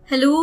Hello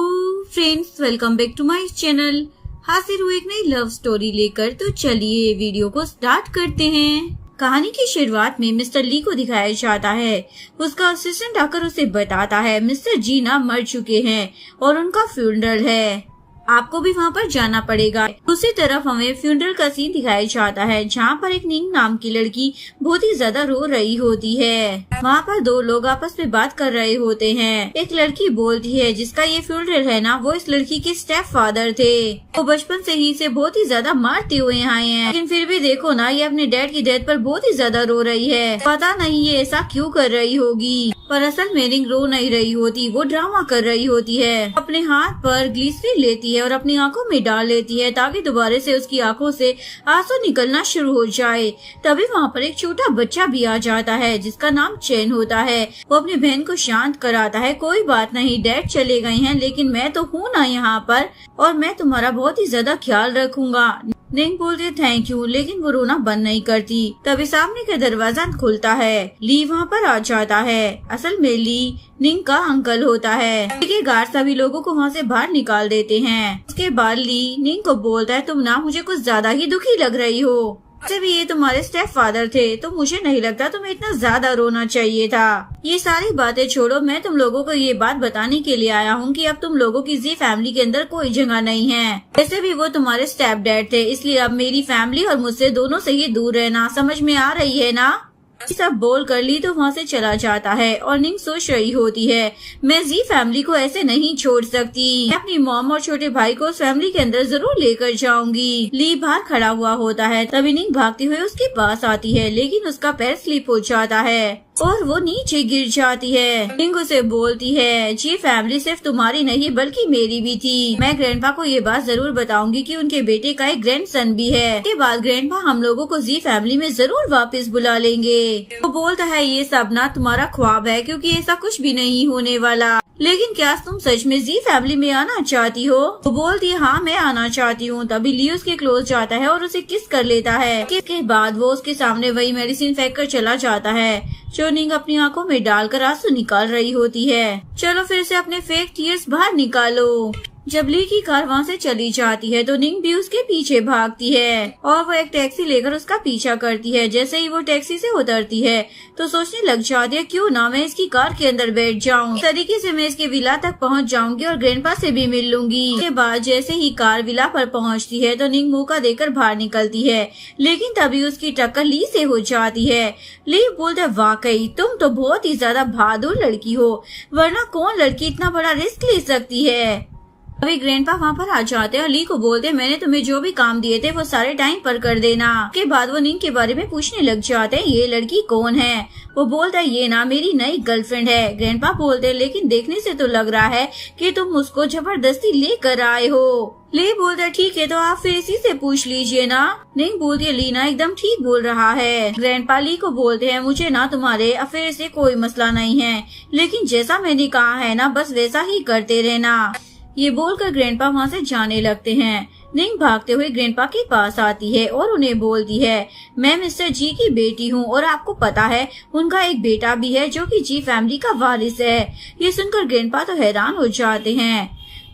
friends, welcome back to my channel. हाजिर हूँ एक नई लव स्टोरी लेकर। तो चलिए वीडियो को स्टार्ट करते हैं। कहानी की शुरुआत में मिस्टर ली को दिखाया जाता है। उसका असिस्टेंट आकर उसे बताता है मिस्टर जी ना मर चुके हैं और उनका फ्यूनरल है, आपको भी वहाँ पर जाना पड़ेगा। दूसरी तरफ हमें फ्यूनरल का सीन दिखाया जाता है जहाँ पर एक निंग नाम की लड़की बहुत ही ज्यादा रो रही होती है। वहाँ पर दो लोग आपस में बात कर रहे होते हैं। एक लड़की बोलती है जिसका ये फ्यूनरल है ना, वो इस लड़की के स्टेप फादर थे। वो बचपन से ही इसे बहुत ही ज्यादा मारते हुए आए हैं, लेकिन फिर भी देखो ना, ये अपने डैड की डेथ पर बहुत ही ज्यादा रो रही है। पता नहीं ये ऐसा क्यों कर रही होगी, पर असल में निंग रो नहीं रही होती, वो ड्रामा कर रही होती है। अपने हाथ पर ग्लिसरीन लेती है और अपनी आंखों में डाल लेती है ताकि दोबारा से उसकी आंखों से आंसू निकलना शुरू हो जाए। तभी वहाँ पर एक छोटा बच्चा भी आ जाता है जिसका नाम चैन होता है। वो अपनी बहन को शांत कराता है, कोई बात नहीं, डैड चले गए हैं लेकिन मैं तो हूँ ना यहाँ पर, और मैं तुम्हारा बहुत ही ज्यादा ख्याल रखूंगा। निंग बोलती थैंक यू, लेकिन वो रोना बंद नहीं करती। तभी सामने का दरवाजा खुलता है। ली वहाँ पर आ जाता है। असल में ली निंग का अंकल होता है। देखिए गार्ड सभी लोगों को वहाँ से बाहर निकाल देते हैं। उसके बाद ली निंग को बोलता है तुम ना मुझे कुछ ज्यादा ही दुखी लग रही हो। वैसे भी ये तुम्हारे स्टेप फादर थे तो मुझे नहीं लगता तुम्हें इतना ज्यादा रोना चाहिए था। ये सारी बातें छोड़ो, मैं तुम लोगों को ये बात बताने के लिए आया हूँ कि अब तुम लोगों की जी फैमिली के अंदर कोई जगह नहीं है। वैसे भी वो तुम्हारे स्टेप डैड थे, इसलिए अब मेरी फैमिली और मुझसे दोनों से ही दूर रहना, समझ में आ रही है ना। सब बोल कर ली तो वहाँ से चला जाता है और निंग सोच रही होती है मैं जी फैमिली को ऐसे नहीं छोड़ सकती, मैं अपनी मॉम और छोटे भाई को उस फैमिली के अंदर जरूर लेकर जाऊंगी। ली बाहर खड़ा हुआ होता है। तभी निंग भागती हुई उसके पास आती है, लेकिन उसका पैर स्लिप हो जाता है और वो नीचे गिर जाती है। निंग उसे बोलती है जी फैमिली सिर्फ तुम्हारी नहीं बल्कि मेरी भी थी। मैं ग्रैंडपा को ये बात जरूर बताऊंगी कि उनके बेटे का एक ग्रैंडसन भी है। इसके बाद ग्रैंडपा हम लोगों को जी फैमिली में जरूर वापस बुला लेंगे। वो बोलता है ये सब ना तुम्हारा ख्वाब है, क्योंकि ऐसा कुछ भी नहीं होने वाला। लेकिन क्या तुम सच में जी फैमिली में आना चाहती हो? वो बोलती है हाँ मैं आना चाहती हूँ। तभी ली उसके क्लोज जाता है और उसे किस कर लेता है। इसके बाद वो उसके सामने वही मेडिसिन फेंक कर चला जाता है जो निंग अपनी आंखों में डालकर आंसू निकाल रही होती है। चलो फिर से अपने फेक टीयर्स बाहर निकालो। जब ली की कार वहाँ से चली जाती है तो निंग भी उसके पीछे भागती है और वो एक टैक्सी लेकर उसका पीछा करती है। जैसे ही वो टैक्सी से उतरती है तो सोचने लग जाती है क्यों ना मैं इसकी कार के अंदर बैठ जाऊं, इस तरीके से मैं इसके विला तक पहुंच जाऊंगी और ग्रैंडपा से भी मिल लूंगी। उसके बाद जैसे ही कार विला पर पहुंचती है तो निंग मौका देकर बाहर निकलती है, लेकिन तभी उसकी टक्कर ली से हो जाती है। ली बोलते है वाकई तुम तो बहुत ही ज्यादा बहादुर लड़की हो, वरना कौन लड़की इतना बड़ा रिस्क ले सकती है। अभी ग्रैंडपा वहाँ पर आ जाते हैं और ली को बोलते हैं मैंने तुम्हें जो भी काम दिए थे वो सारे टाइम पर कर देना। के बाद वो निंग के बारे में पूछने लग जाते हैं ये लड़की कौन है। वो बोलता है ये ना मेरी नई गर्लफ्रेंड है। ग्रैंडपा बोलते हैं लेकिन देखने से तो लग रहा है कि तुम उसको जबरदस्ती लेकर आए हो। ली बोलता है ठीक है तो आप फिर इसी से पूछ लीजिए ना। निंग बोलती है लीना एकदम ठीक बोल रहा है। ग्रैंडपा ली को बोलते हैं मुझे ना तुम्हारे अफेयर से कोई मसला नहीं है, लेकिन जैसा मैंने कहा है ना बस वैसा ही करते रहना। ये बोलकर ग्रैंडपा वहाँ से जाने लगते हैं। निंग भागते हुए ग्रैंडपा के पास आती है और उन्हें बोलती है मैं मिस्टर जी की बेटी हूँ और आपको पता है उनका एक बेटा भी है जो कि जी फैमिली का वारिस है। ये सुनकर ग्रैंडपा तो हैरान हो जाते हैं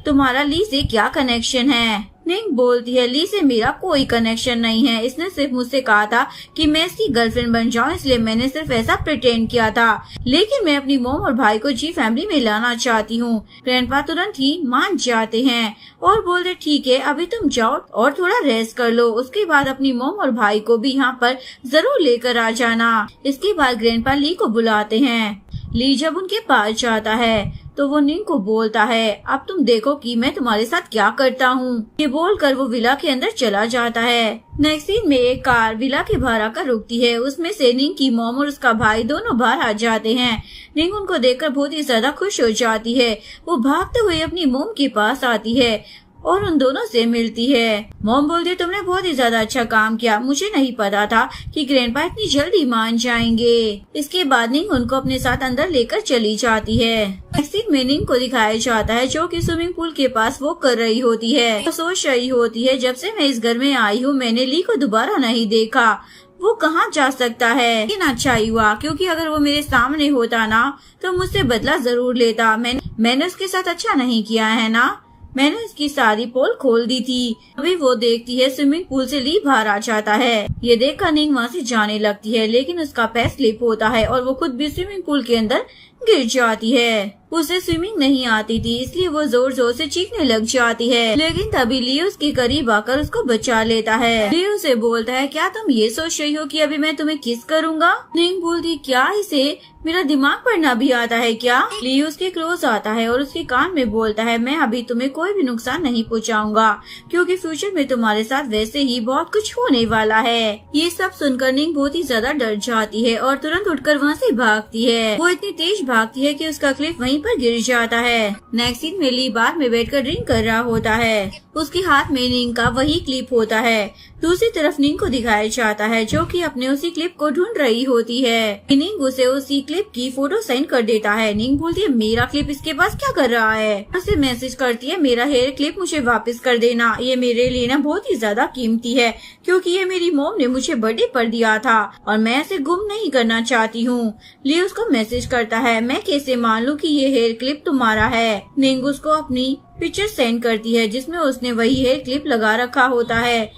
तुम्हारा ली से क्या कनेक्शन है? निंग बोलती है ली से मेरा कोई कनेक्शन नहीं है, इसने सिर्फ मुझसे कहा था कि मैं इसकी गर्लफ्रेंड बन जाऊं, इसलिए मैंने सिर्फ ऐसा प्रिटेंड किया था, लेकिन मैं अपनी मॉम और भाई को जी फैमिली में लाना चाहती हूँ। ग्रैंडपा तुरंत ही मान जाते हैं और बोलते ठीक है अभी तुम जाओ और थोड़ा रेस्ट कर लो, उसके बाद अपनी मॉम और भाई को भी यहाँ पर जरूर लेकर आ जाना। इसके बाद ग्रैंडपा ली को बुलाते हैं। ली जब उनके पास जाता है तो वो निंग को बोलता है अब तुम देखो कि मैं तुम्हारे साथ क्या करता हूँ। ये बोलकर वो विला के अंदर चला जाता है। नेक्स्ट सीन में एक कार विला के बाहर आकर रुकती है। उसमें से निंग की मॉम और उसका भाई दोनों बाहर आ जाते हैं। निंग उनको देखकर बहुत ही ज्यादा खुश हो जाती है। वो भागते हुए अपनी मॉम के पास आती है और उन दोनों से मिलती है। मॉम बोलती है तुमने बहुत ही ज्यादा अच्छा काम किया, मुझे नहीं पता था कि ग्रैंडपा इतनी जल्दी मान जाएंगे। इसके बाद निंग उनको अपने साथ अंदर लेकर चली जाती है। नेक्स्ट सीन में निंग को दिखाया जाता है जो कि स्विमिंग पूल के पास वो कर रही होती है। तो सोच रही होती है जब से मैं इस घर में आई हूँ मैंने ली को दोबारा नहीं देखा, वो कहाँ जा सकता है। लेकिन अच्छा ही हुआ, क्योंकि अगर वो मेरे सामने होता ना तो मुझसे बदला जरूर लेता। मैंने उसके साथ अच्छा नहीं किया है ना, मैंने उसकी सारी पोल खोल दी थी। अभी वो देखती है स्विमिंग पूल से ली बाहर आ जाता है। ये देखकर निंग वहाँ से जाने लगती है, लेकिन उसका पैर स्लिप होता है और वो खुद भी स्विमिंग पूल के अंदर गिर जाती है। उसे स्विमिंग नहीं आती थी, इसलिए वो जोर जोर से चीखने लग जाती है। लेकिन तभी लियो उसके करीब आकर उसको बचा लेता है। लियो से बोलता है, क्या तुम ये सोच रही हो कि अभी मैं तुम्हें किस करूँगा? निंग बोलती, क्या इसे मेरा दिमाग पढ़ना भी आता है क्या? लियो उसके क्लोज आता है और उसके कान में बोलता है, मैं अभी तुम्हें कोई भी नुकसान नहीं पहुँचाऊंगा, क्योंकि फ्यूचर में तुम्हारे साथ वैसे ही बहुत कुछ होने वाला है। ये सब सुनकर निंग बहुत ही ज्यादा डर जाती है और तुरंत उठकर वहाँ से भागती है। वो इतनी तेज भागती है कि उसका क्लिप वहीं पर गिर जाता है। नेक्स्ट सीन में ली बार में बैठकर ड्रिंक कर रहा होता है। उसके हाथ में निंग का वही क्लिप होता है। दूसरी तरफ निंग को दिखाया जाता है, जो कि अपने उसी क्लिप को ढूंढ रही होती है। निंग उसे उसी क्लिप की फोटो सेंड कर देता है। निंग बोलती है, मेरा क्लिप इसके पास क्या कर रहा है? उसे मैसेज करती है, मेरा हेयर क्लिप मुझे वापस कर देना, ये मेरे लिए ना बहुत ही ज्यादा कीमती है, क्योंकि ये मेरी मॉम ने मुझे बर्थडे पर दिया था और मैं इसे गुम नहीं करना चाहती हूँ। ली उसको मैसेज करता है, मैं कैसे मान लूँ कि ये हेयर क्लिप तुम्हारा है? निंग उसको अपनी पिक्चर सेंड करती है, जिसमें उसने वही हेयर क्लिप लगा रखा होता है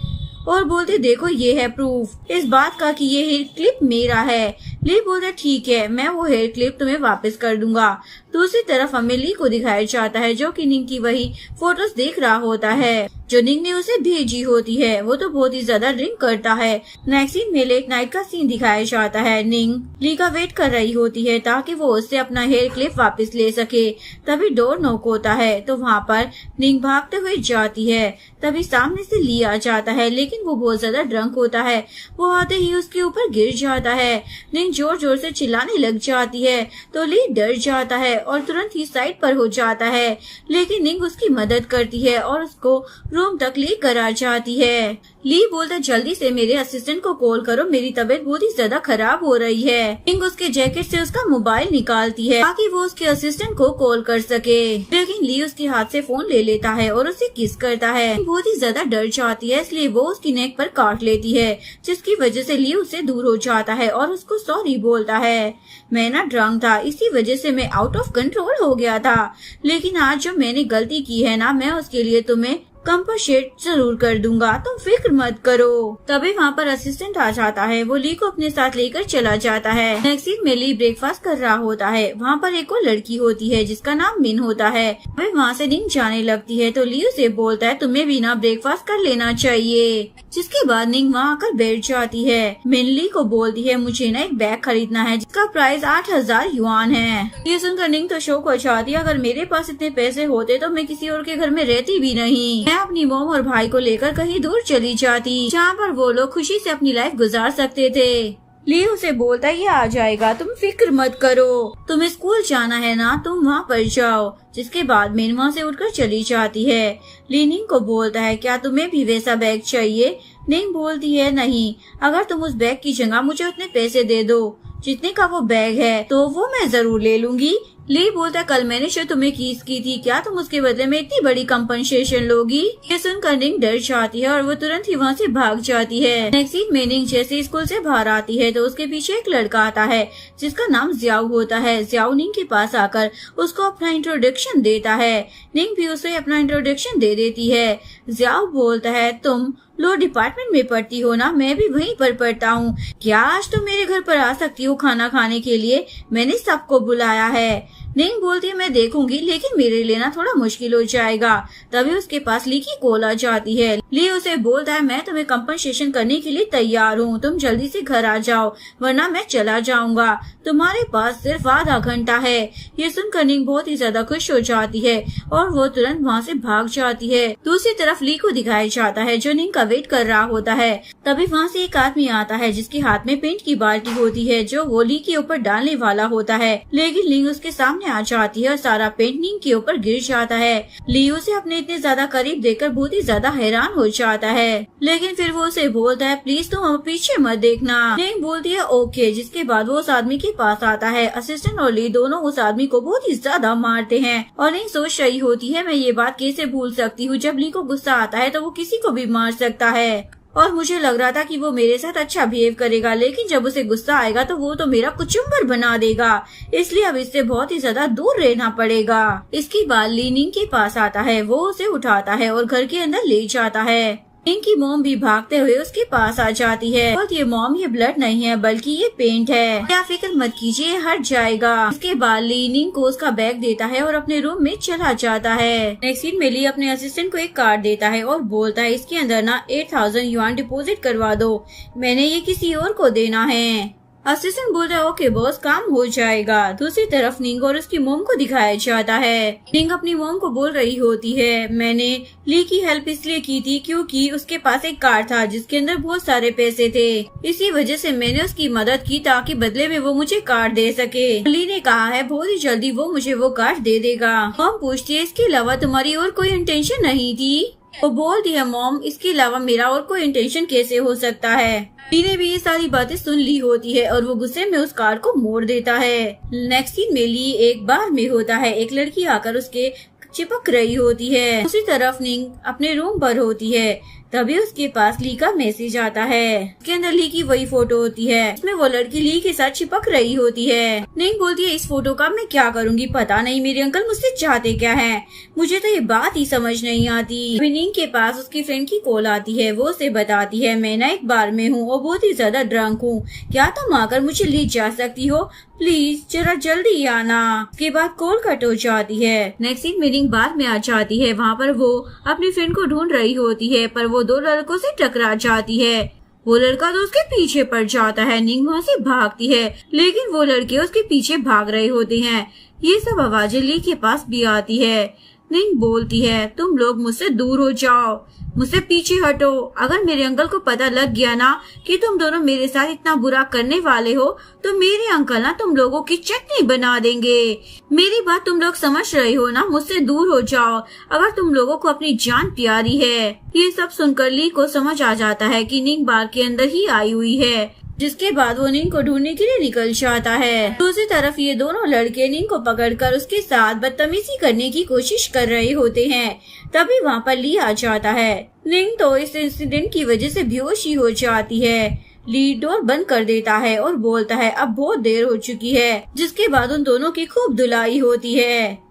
और बोलते, देखो ये है प्रूफ इस बात का कि ये हेयर क्लिप मेरा है। ली बोलता, ठीक है, मैं वो हेयर क्लिप तुम्हें वापस कर दूंगा। दूसरी तरफ हमें ली को दिखाया जाता है, जो कि निंग की वही फोटोज देख रहा होता है जो निंग ने उसे भेजी होती है। वो तो बहुत ही ज्यादा ड्रिंक करता है। नेक्स्ट सीन में लेट नाइट का सीन दिखाया जाता है। निंग ली का वेट कर रही होती है ताकि वो उससे अपना हेयर क्लिप वापस ले सके। तभी डोर नॉक होता है तो वहाँ पर निंग भागते हुए जाती है। तभी सामने से ली आ जाता है, लेकिन वो बहुत ज्यादा ड्रंक होता है। वो आते ही उसके ऊपर गिर जाता है। निंग जोर जोर से चिल्लाने लग जाती है तो ली डर जाता है और तुरंत ही साइड पर हो जाता है। लेकिन निंग उसकी मदद करती है और उसको रूम तक लेकर आ जाती है। ली बोलता, जल्दी से मेरे असिस्टेंट को कॉल करो, मेरी तबीयत बहुत ही ज्यादा खराब हो रही है। निंग उसके जैकेट से उसका मोबाइल निकालती है ताकि वो उसके असिस्टेंट को कॉल कर सके। लेकिन ली उसके हाथ से फोन ले लेता है और उसे किस करता है। बहुत ही ज्यादा डर जाती है, इसलिए वो उसकी नेक पर काट लेती है, जिसकी वजह से ली उससे दूर हो जाता है और उसको सॉरी बोलता है। मैं ना ड्रंक था, इसी वजह से मैं आउट ऑफ कंट्रोल हो गया था, लेकिन आज जो मैंने गलती की है ना, मैं उसके लिए तुम्हें कंपनसेट जरूर कर दूंगा, तुम फिक्र मत करो। तभी वहाँ पर असिस्टेंट आ जाता है। वो ली को अपने साथ लेकर चला जाता है। नेक्स्ट सीन में ली ब्रेकफास्ट कर रहा होता है। वहाँ पर एक और लड़की होती है जिसका नाम मिन होता है। वह वहाँ से निंग जाने लगती है तो ली उसे बोलता है, तुम्हें भी ना ब्रेकफास्ट कर लेना चाहिए। जिसके बाद निंग वहाँ आकर बैठ जाती है। मिन ली को बोलती है, मुझे ना एक बैग खरीदना है जिसका प्राइस 8000 युआन है। ये सुनकर निंग तो शौक हो जाती है, अगर मेरे पास इतने पैसे होते तो मैं किसी और के घर में रहती भी नहीं। मैं अपनी मॉम और भाई को लेकर कहीं दूर चली जाती, जहाँ पर वो लोग खुशी से अपनी लाइफ गुजार सकते थे। ली उसे बोलता है, ये आ जाएगा, तुम फिक्र मत करो, तुम्हें स्कूल जाना है ना, तुम वहाँ पर जाओ। जिसके बाद मिन वहाँ से उठकर चली जाती है। ली निंग को बोलता है, क्या तुम्हें भी वैसा बैग चाहिए? निंग बोलती है, नहीं, अगर तुम उस बैग की जगह मुझे उतने पैसे दे दो जितने का वो बैग है तो वो मैं जरूर ले लूंगी। ली बोलता, कल मैंने शायद तुम्हें किस की थी, क्या तुम उसके बदले में इतनी बड़ी कंपनसेशन लोगी? ये सुनकर निंग डर जाती है और वो तुरंत ही वहाँ से भाग जाती है। नेक्स्ट सीन में निंग जैसे स्कूल से बाहर आती है तो उसके पीछे एक लड़का आता है जिसका नाम जियाओ होता है। जियाओ निंग के पास आकर उसको अपना इंट्रोडक्शन देता है। निंग भी उसे अपना इंट्रोडक्शन दे देती है। जियाओ बोलता है, तुम लॉ डिपार्टमेंट में पढ़ती हो ना, मैं भी वहीं पर पढ़ता हूँ, क्या आज तुम मेरे घर पर आ सकती हो खाना खाने के लिए? मैंने सबको बुलाया है। निंग बोलती है, मैं देखूंगी, लेकिन मेरे लिए ना थोड़ा मुश्किल हो जाएगा। तभी उसके पास ली की कॉल आ जाती है। ली उसे बोलता है, मैं तुम्हें कंपनसेशन करने के लिए तैयार हूँ, तुम जल्दी से घर आ जाओ वरना मैं चला जाऊंगा, तुम्हारे पास सिर्फ आधा घंटा है। ये सुनकर निंग बहुत ही ज्यादा खुश हो जाती है और वो तुरंत वहाँ से भाग जाती है। दूसरी तरफ ली को दिखाया जाता है जो निंग का वेट कर रहा होता है। तभी वहाँ से एक आदमी आता है जिसके हाथ में पेंट की बाल्टी होती है जो वो ली के ऊपर डालने वाला होता है। लेकिन ली उसके सामने आ जाती है और सारा पेंट निंग के ऊपर गिर जाता है। ली उसे अपने इतने ज्यादा करीब देखकर बहुत ही ज्यादा हैरान हो जाता है, लेकिन फिर वो उसे बोलता है, प्लीज तुम अब पीछे मत देखना। निंग बोलती है, ओके। जिसके बाद वो उस आदमी के पास आता है। असिस्टेंट और ली दोनों उस आदमी को बहुत ही ज्यादा मारते हैं और निंग सोच रही होती है, मैं ये बात कैसे भूल सकती हूँ, जब ली को गुस्सा आता है तो वो किसी को भी मार सकता है। और मुझे लग रहा था कि वो मेरे साथ अच्छा बिहेव करेगा, लेकिन जब उसे गुस्सा आएगा तो वो तो मेरा कुचुम्बर बना देगा, इसलिए अब इससे बहुत ही ज्यादा दूर रहना पड़ेगा। इसके बाद ली निंग के पास आता है, वो उसे उठाता है और घर के अंदर ले जाता है। निंग की मॉम भी भागते हुए उसके पास आ जाती है। और ये मॉम, ये ब्लड नहीं है बल्कि ये पेंट है, क्या फिक्र मत कीजिए, हट जाएगा। इसके बाद ली निंग को उसका बैग देता है और अपने रूम में चला जाता है। नेक्स्ट सीन में ली अपने असिस्टेंट को एक कार्ड देता है और बोलता है इसके अंदर ना 8000 युआन डिपॉजिट करवा दो, मैंने ये किसी और को देना है। असिस्टेंट बोलता है ओके बॉस, काम हो जाएगा। दूसरी तरफ निंग और उसकी मोम को दिखाया जाता है। निंग अपनी मोम को बोल रही होती है, मैंने ली की हेल्प इसलिए की थी क्योंकि उसके पास एक कार्ड था जिसके अंदर बहुत सारे पैसे थे, इसी वजह से मैंने उसकी मदद की ताकि बदले में वो मुझे कार्ड दे सके। ली ने कहा है बहुत ही जल्दी वो मुझे वो कार्ड दे देगा। मोम पूछती है इसके अलावा तुम्हारी और कोई इंटेंशन नहीं थी? वो बोलती है मॉम, इसके अलावा मेरा और कोई इंटेंशन कैसे हो सकता है। ली ने भी ये सारी बातें सुन ली होती है और वो गुस्से में उस कार्ड को मोड़ देता है। नेक्स्ट सीन में ली एक बार में होता है, एक लड़की आकर उसके चिपक रही होती है। दूसरी तरफ निंग अपने रूम पर होती है, तभी उसके पास ली का मैसेज आता है। उसके अंदर ली की वही फोटो होती है, इसमें वो लड़की ली के साथ चिपक रही होती है। निंग बोलती है इस फोटो का मैं क्या करूँगी, पता नहीं मेरे अंकल मुझसे चाहते क्या है, मुझे तो ये बात ही समझ नहीं आती। निंग के पास उसकी फ्रेंड की कॉल आती है, वो उसे बताती है मैं ना एक बार में हूँ और बहुत ही ज्यादा ड्रंक हूँ, क्या तुम आकर मुझे ले जा सकती हो, प्लीज जरा जल्दी आना। उसके बाद कॉल कट हो जाती है। नेक्स्ट सीन में निंग बार में आ जाती है, वहाँ पर वो अपनी फ्रेंड को ढूंढ रही होती है, पर वो दो लड़कों से टकरा जाती है। वो लड़का तो उसके पीछे पड़ जाता है। निंग वहाँ से भागती है, लेकिन वो लड़के उसके पीछे भाग रहे होते हैं। ये सब आवाजें ली के पास भी आती है। निंग बोलती है तुम लोग मुझसे दूर हो जाओ, मुझसे पीछे हटो, अगर मेरे अंकल को पता लग गया ना कि तुम दोनों मेरे साथ इतना बुरा करने वाले हो तो मेरे अंकल ना तुम लोगों की चटनी बना देंगे। मेरी बात तुम लोग समझ रहे हो ना, मुझसे दूर हो जाओ अगर तुम लोगों को अपनी जान प्यारी है। ये सब सुनकर ली को समझ आ जाता है कि निंग बार के अंदर ही आई हुई है, जिसके बाद वो निंग को ढूंढने के लिए निकल जाता है। दूसरी तरफ ये दोनों लड़के निंग को पकड़कर उसके साथ बदतमीजी करने की कोशिश कर रहे होते हैं, तभी वहाँ पर ली आ जाता है। निंग तो इस इंसिडेंट की वजह से बेहोश ही हो जाती है। ली डोर बंद कर देता है और बोलता है अब बहुत देर हो चुकी है, जिसके बाद उन दोनों की खूब धुलाई होती है।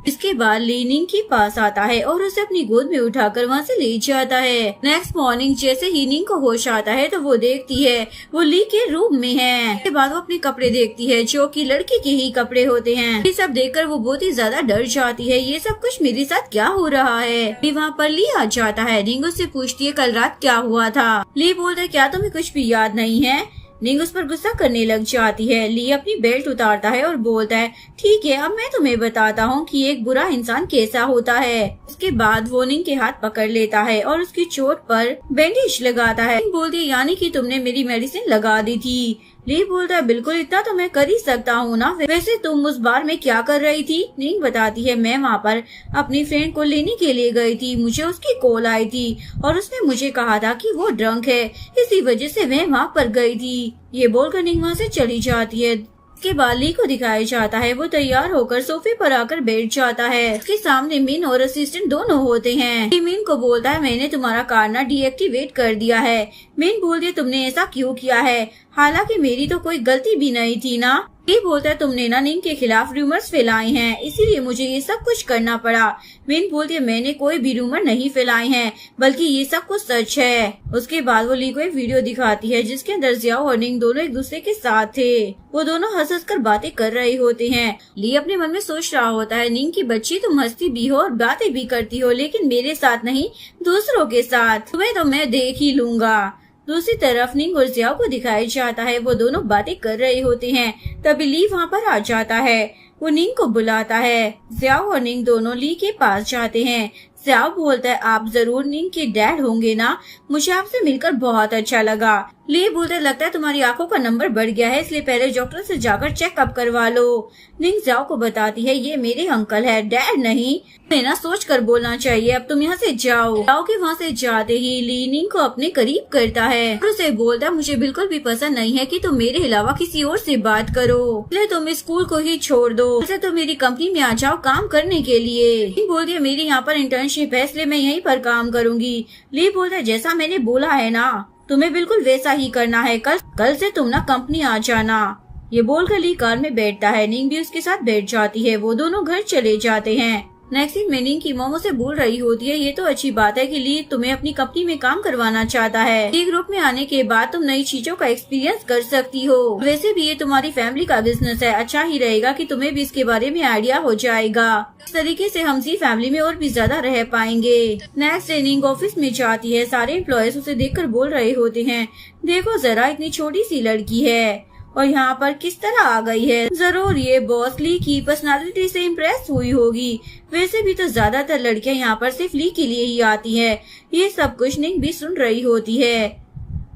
इसके बाद ली निंग के पास आता है और उसे अपनी गोद में उठाकर वहाँ से ले जाता है। नेक्स्ट मॉर्निंग जैसे ही निंग को होश आता है तो वो देखती है वो ली के रूम में है। इसके बाद वो अपने कपड़े देखती है जो कि लड़के के ही कपड़े होते हैं। ये सब देखकर वो बहुत ही ज्यादा डर जाती है, ये सब कुछ मेरे साथ क्या हो रहा है। वहाँ पर ली आ जाता है। निंग उससे पूछती है कल रात क्या हुआ था। ली बोलता है क्या तुम्हें कुछ भी याद नहीं है। निंग उस पर गुस्सा करने लग जाती है। ली अपनी बेल्ट उतारता है और बोलता है ठीक है अब मैं तुम्हें बताता हूँ कि एक बुरा इंसान कैसा होता है। इसके बाद वो निंग के हाथ पकड़ लेता है और उसकी चोट पर बैंडेज लगाता है। निंग बोलती है यानी कि तुमने मेरी मेडिसिन लगा दी थी। ली बोलता है बिल्कुल इतना तो मैं कर ही सकता हूँ ना, वैसे तुम उस बार में क्या कर रही थी। निंग बताती है मैं वहाँ पर अपनी फ्रेंड को लेने के लिए गई थी, मुझे उसकी कॉल आई थी और उसने मुझे कहा था कि वो ड्रंक है, इसी वजह से मैं वहाँ पर गई थी। ये बोलकर निंग वहाँ से चली जाती है। इसके बाद ली को दिखाया जाता है, वो तैयार होकर सोफे पर आकर बैठ जाता है। उसके सामने मिन और असिस्टेंट दोनों होते हैं। मिन को बोलता है मैंने तुम्हारा कार्ड ना डीएक्टिवेट कर दिया है। मिन बोलती है तुमने ऐसा क्यों किया है, हालांकि मेरी तो कोई गलती भी नहीं थी ना। ये बोलता है तुमने ना निंग के खिलाफ रूमर्स फैलाए हैं, इसीलिए मुझे ये सब कुछ करना पड़ा। मिन बोलती है मैंने कोई भी रूमर नहीं फैलाए हैं, बल्कि ये सब कुछ सच है। उसके बाद वो ली को एक वीडियो दिखाती है जिसके अंदर जियाओ और निंग दोनों एक दूसरे के साथ थे। वो दोनों हंस हंस कर बातें कर रहे होते हैं। ली अपने मन में सोच रहा होता है निंग की बच्ची तुम हंसती भी हो और बातें भी करती हो, लेकिन मेरे साथ नहीं दूसरों के साथ, तुम्हें तो मैं देख ही लूंगा। दूसरी तरफ निंग और जियाओ को दिखाया जाता है, वो दोनों बातें कर रहे होते हैं। तभी ली वहाँ पर आ जाता है, वो निंग को बुलाता है। जियाओ और निंग दोनों ली के पास जाते हैं। जियाओ बोलता है आप जरूर निंग के डैड होंगे ना, मुझे आपसे मिलकर बहुत अच्छा लगा। ली बोलता है लगता है तुम्हारी आंखों का नंबर बढ़ गया है, इसलिए पहले डॉक्टर से जाकर चेकअप करवा लो। निंग जियाओ को बताती है ये मेरे अंकल है, डैड नहीं। तुम्हें ना सोच कर बोलना चाहिए, अब तुम यहाँ से जाओ। जियाओ के वहाँ से जाते ही ली निंग को अपने करीब करता है और उसे बोलता है मुझे बिल्कुल भी पसंद नहीं है कि तुम मेरे अलावा किसी और से बात करो, इसलिए तुम स्कूल को ही छोड़ दो, तो मेरी कंपनी में आ जाओ काम करने के लिए। निंग बोलती है मेरी यहाँ पर इंटर्नशिप फ्रेंडशिप है, इसलिए मैं यहीं पर काम करूंगी। ली बोलता है जैसा मैंने बोला है ना, तुम्हें बिल्कुल वैसा ही करना है। कल से तुम ना कंपनी आ जाना। ये बोलकर ली कार में बैठता है। निंग भी उसके साथ बैठ जाती है। वो दोनों घर चले जाते हैं। नेक्स्ट सीन में निंग की मोमो से बोल रही होती है, ये तो अच्छी बात है कि ली तुम्हें अपनी कंपनी में काम करवाना चाहता है। ली ग्रुप में आने के बाद तुम नई चीजों का एक्सपीरियंस कर सकती हो। वैसे भी ये तुम्हारी फैमिली का बिजनेस है, अच्छा ही रहेगा कि तुम्हें भी इसके बारे में आइडिया हो जाएगा। इस तरीके से हम सी फैमिली में और भी ज्यादा रह पाएंगे। नेक्स्ट डे निंग ऑफिस में जाती है। सारे एम्प्लॉयज उसे देखकर बोल रहे होते हैं, देखो जरा इतनी छोटी सी लड़की है और यहाँ पर किस तरह आ गई है। जरूर ये बॉस ली की पर्सनालिटी से इम्प्रेस हुई होगी। वैसे भी तो ज्यादातर लड़कियाँ यहाँ पर सिर्फ ली के लिए ही आती है। ये सब कुछ निंग भी सुन रही होती है।